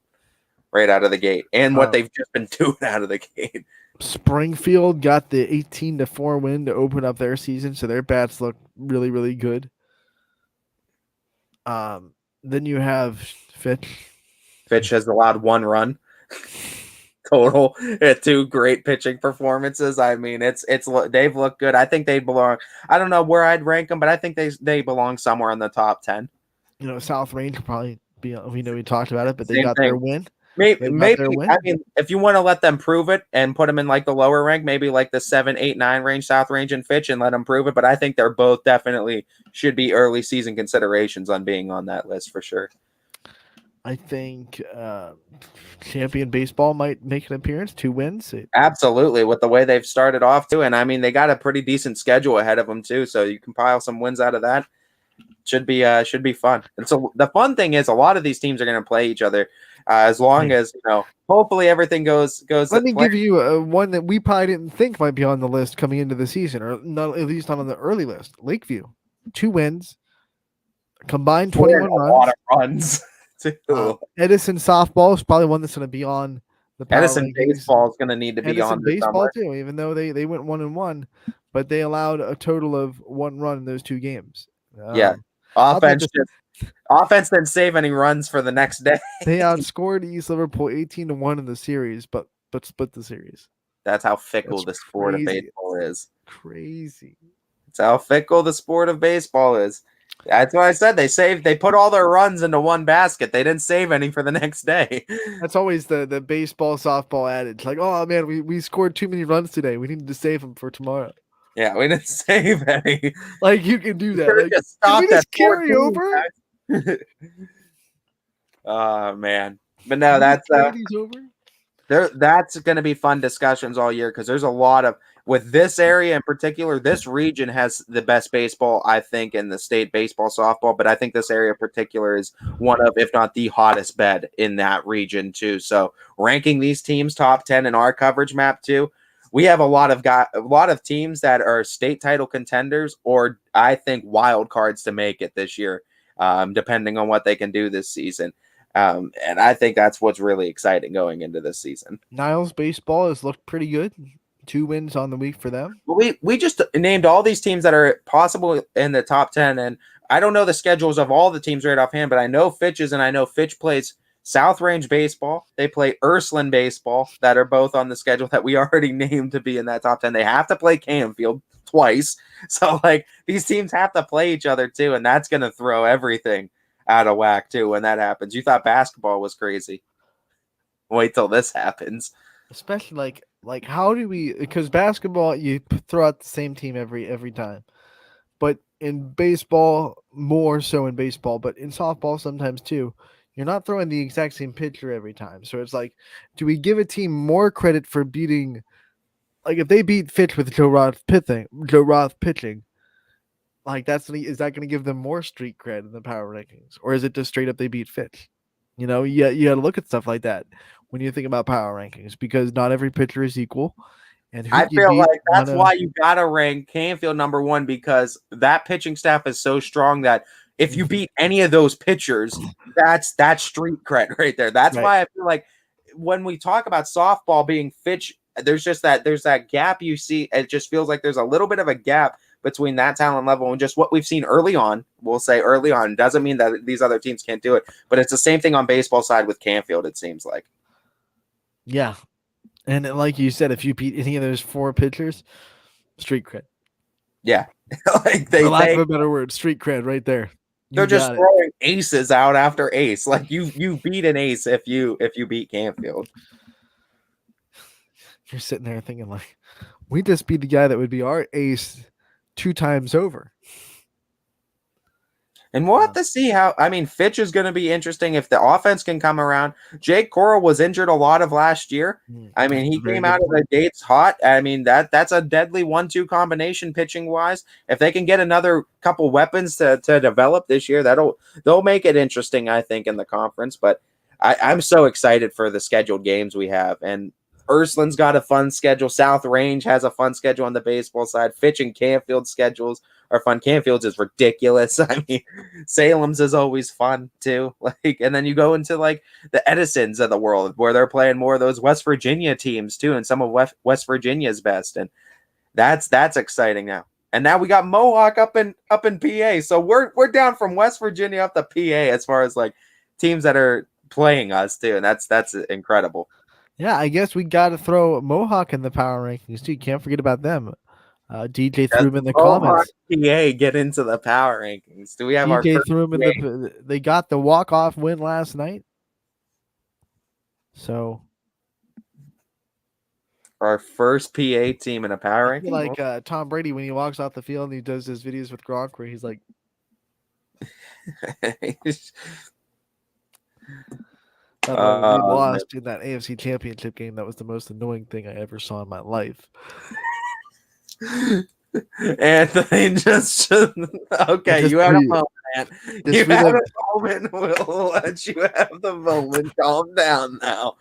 right out of the gate, and what they've just been doing out of the gate. Springfield got the 18-4 win to open up their season, so their bats look really, really good. Then you have Fitch. Fitch has allowed 1 run total at 2 great pitching performances. I mean, they've looked good. I think they belong. I don't know where I'd rank them, but I think they belong somewhere in the top 10. South Range will probably be. We talked about it, but they got their win. Maybe I mean, if you want to let them prove it and put them in like the lower rank, maybe like the 7, 8, 9 range, South Range and Fitch, and let them prove it. But I think they're both definitely should be early season considerations on being on that list for sure. I think champion baseball might make an appearance. 2 wins. Absolutely, with the way they've started off too, and I mean they got a pretty decent schedule ahead of them too. So you can pile some wins out of that. Should be fun. And so the fun thing is, a lot of these teams are going to play each other as long as hopefully everything goes. Let me give you one that we probably didn't think might be on the list coming into the season, or not at least not on the early list. Lakeview, 2 wins, combined 21 runs. A lot of runs too. Edison softball is probably one that's going to be on the power Edison rankings. baseball is going to need to be Edison on this baseball summer. too, even though they went 1-1, but they allowed a total of 1 run in those 2 games. Yeah, offense didn't save any runs for the next day. They outscored East Liverpool 18-1 in the series, but split the series. That's how fickle the sport of baseball is. Crazy. It's how fickle the sport of baseball is. That's what I said. They put all their runs into one basket. They didn't save any for the next day. That's always the baseball softball adage. Like, oh man, we scored too many runs today. We needed to save them for tomorrow. Yeah, we didn't save any. Like you can do that. Like, can we just carry over? Oh man. But no, that's that's going to be fun discussions all year because there's a lot of with this area in particular. This region has the best baseball, I think, in the state baseball softball. But I think this area in particular is one of, if not the hottest bed in that region too. So ranking these teams top 10 in our coverage map too. We have a lot of teams that are state title contenders, or I think wild cards to make it this year, depending on what they can do this season. And I think that's what's really exciting going into this season. Niles baseball has looked pretty good. 2 wins on the week for them. We just named all these teams that are possible in the top 10, and I don't know the schedules of all the teams right offhand, but I know Fitch's, and I know Fitch plays South Range baseball. They play Urslan baseball that are both on the schedule that we already named to be in that top 10. They have to play Canfield twice. So like these teams have to play each other too. And that's going to throw everything out of whack too. When that happens, you thought basketball was crazy. Wait till this happens. Especially like how do we, because basketball, you throw out the same team every time, but in baseball, more so in baseball, but in softball sometimes too, you're not throwing the exact same pitcher every time. So it's like, do we give a team more credit for beating, like if they beat Fitch with Joe Roth pitching, like is that going to give them more street cred in the power rankings, or is it just straight up they beat Fitch? You got to look at stuff like that when you think about power rankings, because not every pitcher is equal. And I feel like that's why you got to rank Canfield number 1, because that pitching staff is so strong that if you beat any of those pitchers, that's street cred right there. That's why I feel like when we talk about softball being Fitch, there's that gap you see. It just feels like there's a little bit of a gap between that talent level and just what we've seen early on. We'll say early on doesn't mean that these other teams can't do it, but it's the same thing on baseball side with Canfield, it seems like. Yeah. And like you said, if you beat any of those 4 pitchers, street cred. Yeah. Like for lack of a better word, street cred right there. They're just throwing aces out after ace. Like you beat an ace if you beat Canfield. You're sitting there thinking like, we just beat the guy that would be our ace 2 times over. And we'll have to see Fitch is going to be interesting if the offense can come around. Jake Coral was injured a lot of last year. I mean, he came out of the gates hot. I mean, that's a deadly 1-2 combination pitching wise. If they can get another couple weapons to develop this year, they'll make it interesting, I think, in the conference. But I'm so excited for the scheduled games we have. And Urslan's got a fun schedule. South Range has a fun schedule on the baseball side. Fitch and Canfield schedules are fun. Canfield's is ridiculous. I mean, Salem's is always fun too. And then you go into like the Edisons of the world where they're playing more of those West Virginia teams too, and some of West Virginia's best. And that's exciting now. And now we got Mohawk up in PA. So we're down from West Virginia up to PA as far as like teams that are playing us too. And that's incredible. Yeah, I guess we got to throw Mohawk in the power rankings too. You can't forget about them. DJ threw him in the comments. PA get into the power rankings. Do we have DJ our threw him in they got the walk-off win last night. So our first PA team in a power ranking. Like Tom Brady when he walks off the field and he does his videos with Gronk where he's like We lost in that AFC Championship game. That was the most annoying thing I ever saw in my life. Anthony, just okay. Just You had a re- moment, man. just You had relived- a moment. We'll let you have the moment. Calm down now.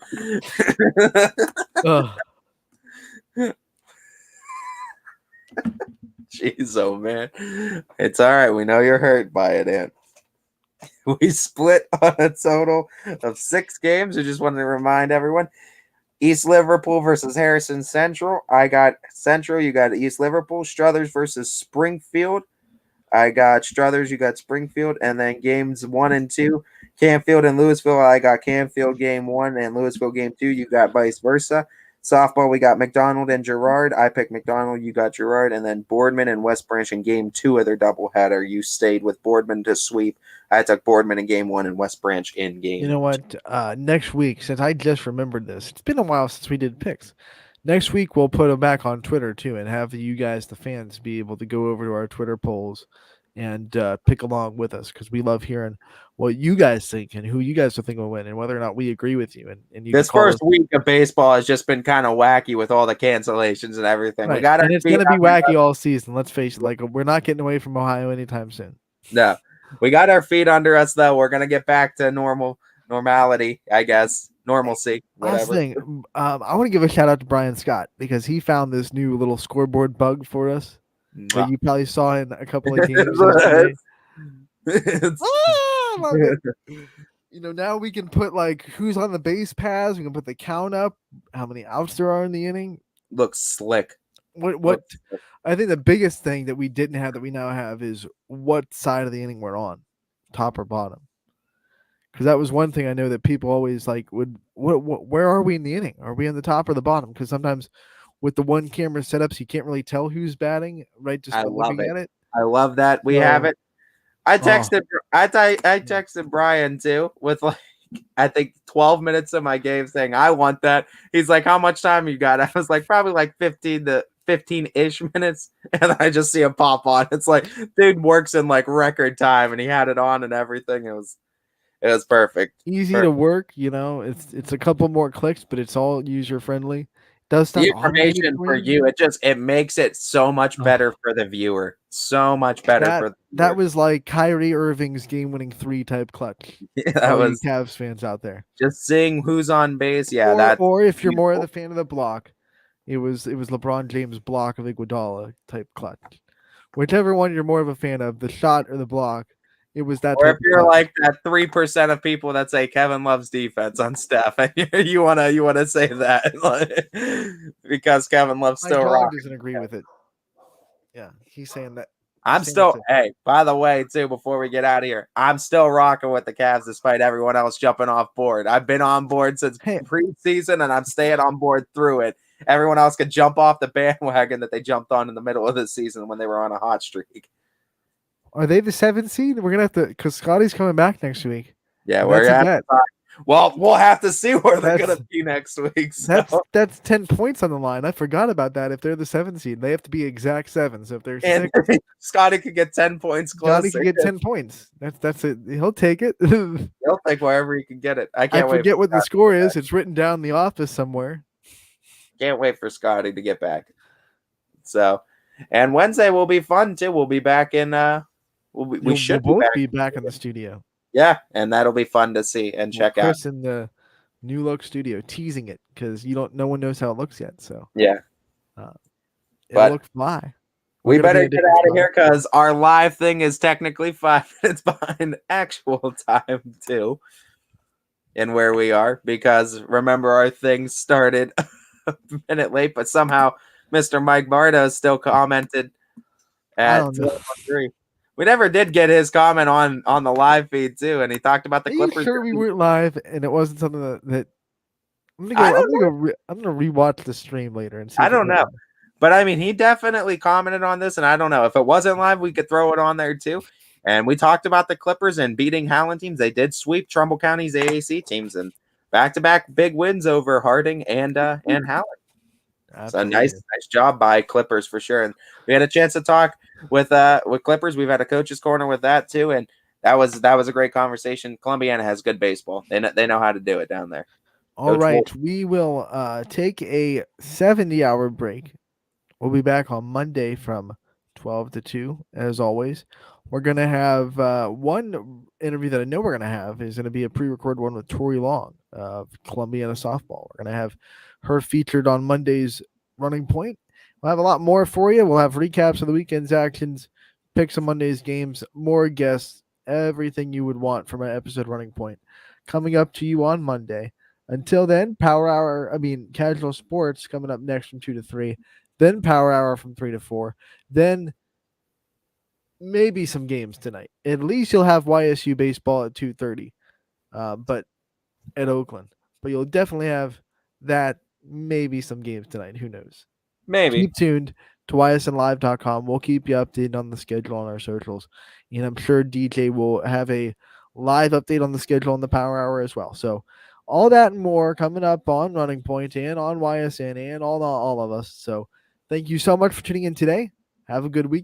Ugh. Jeez, oh man, it's all right. We know you're hurt by it, Ant. We split on a total of 6 games. I just wanted to remind everyone. East Liverpool versus Harrison Central. I got Central. You got East Liverpool. Struthers versus Springfield. I got Struthers. You got Springfield. And then games 1 and 2, Canfield and Louisville. I got Canfield game 1 and Louisville game 2. You got vice versa. Softball, we got Mcdonald and Gerard. I picked Mcdonald. You got Gerard. And then Boardman and West Branch in game 2 of their doubleheader. You stayed with Boardman to sweep. I took Boardman in game 1 and West Branch in game. You know what? Next week, since I just remembered this, it's been a while since we did picks. Next week, we'll put them back on Twitter too, and have you guys, the fans, be able to go over to our Twitter polls and pick along with us, because we love hearing what you guys think and who you guys are thinking will win, and whether or not we agree with you. And you This can call first us- week of baseball has just been kind of wacky with all the cancellations and everything. Right. We got and it's going to be wacky all season. Let's face it. Like, we're not getting away from Ohio anytime soon. No, we got our feet under us though. We're gonna get back to normality, I guess, normalcy. Last Whatever. thing, I want to give a shout out to Brian Scott, because he found this new little scoreboard bug for us that you probably saw in a couple of games yesterday. I love it. You know, now we can put like who's on the base paths. We can put the count up, how many outs there are in the inning. Looks slick. What I think the biggest thing that we didn't have that we now have is what side of the inning we're on, top or bottom. Because that was one thing I know that people always like would. Where are we in the inning? Are we on the top or the bottom? Because sometimes with the one camera setups, you can't really tell who's batting, right? Just I by love looking it. at it. I love that we So- have it. I texted. I texted Brian too with like I think 12 minutes of my game saying I want that. He's like, "How much time you got?" I was like, "Probably like 15-ish minutes," and I just see him pop on. It's like, dude works in like record time, and he had it on and everything. It was perfect. Easy to work, you know. It's a couple more clicks, but it's all user friendly. Does stuff The information for you, it makes it so much better for the viewer. So much better for the That was like Kyrie Irving's game-winning 3 type clutch. Yeah, for that all you was Cavs fans out there. just seeing who's on base. Yeah, or, that. or if you're more of the fan of the block, it was LeBron James' block of Iguodala type clutch. Whichever one you're more of a fan of, the shot or the block, it was that. Or type if you're of clutch. like that 3% of people that say Kevin loves defense on Steph, and you wanna say that because Kevin loves My still dog rock. doesn't agree with it. Yeah, he's saying that. I'm saying still, it's hey, by the way, too, before we get out of here, I'm still rocking with the Cavs despite everyone else jumping off board. I've been on board since preseason, and I'm staying on board through it. Everyone else could jump off the bandwagon that they jumped on in the middle of the season when they were on a hot streak. Are they the 7th seed? We're gonna have to, because Scotty's coming back next week. Yeah, And we're that's a gonna have bet. to talk. Well, we'll have to see where they're That's- gonna be next week. So. That's 10 points on the line. I forgot about that. If they're the 7th seed, they have to be exact 7. So if they're And 6, Scotty could get 10 points closer. Scotty can get 10 points. That's it. He'll take it. He'll take wherever he can get it. I I can't wait. forget for what the Scotty score to get is. It's written down in the office somewhere. back. Can't wait for Scotty to get back. So, and Wednesday will be fun too. We'll be back in. We should we'll both be be back in the studio. Yeah, and that'll be fun to see and check out. Chris in the new look studio teasing it because no one knows how it looks yet. So Yeah, it'll But look fly. we We're gonna be better in a get different out of spot. here because our live thing is technically 5 minutes behind actual time too, and where we are because remember our thing started a minute late, but somehow Mr. Mike Bardo still commented I at don't know. 12:03. We never did get his comment on the live feed too, and he talked about the Are you Clippers. sure we weren't live and it wasn't something that I'm gonna rewatch the stream later and see. I if it don't went know. live. But I mean, he definitely commented on this, and I don't know if it wasn't live, we could throw it on there too. And we talked about the Clippers and beating Howland teams. They did sweep Trumbull County's AAC teams and back-to-back big wins over Harding and Howland. So nice job by Clippers for sure. And we had a chance to talk with Clippers. We've had a coach's corner with that too, and that was a great conversation. Columbiana has good baseball. They know how to do it down there. All Coach right, Wolf. we will take a 70-hour break. We'll be back on Monday from 12 to 2, as always. We're going to have one interview that I know we're going to have is going to be a pre-recorded one with Tori Long of Columbiana Softball. We're going to have her featured on Monday's Running Point. We'll have a lot more for you. We'll have recaps of the weekend's actions, picks of Monday's games, more guests, everything you would want from an episode Running Point coming up to you on Monday. Until then, Casual Sports coming up next from 2 to 3. Then Power Hour from 3 to 4. Then maybe some games tonight. At least you'll have YSU baseball at 2:30, but at Oakland. But you'll definitely have that. Maybe some games tonight. Who knows? Maybe. Keep tuned to ysnlive.com. We'll keep you updated on the schedule on our socials. And I'm sure DJ will have a live update on the schedule on the Power Hour as well. So all that and more coming up on Running Point and on YSN and all of us. So thank you so much for tuning in today. Have a good weekend.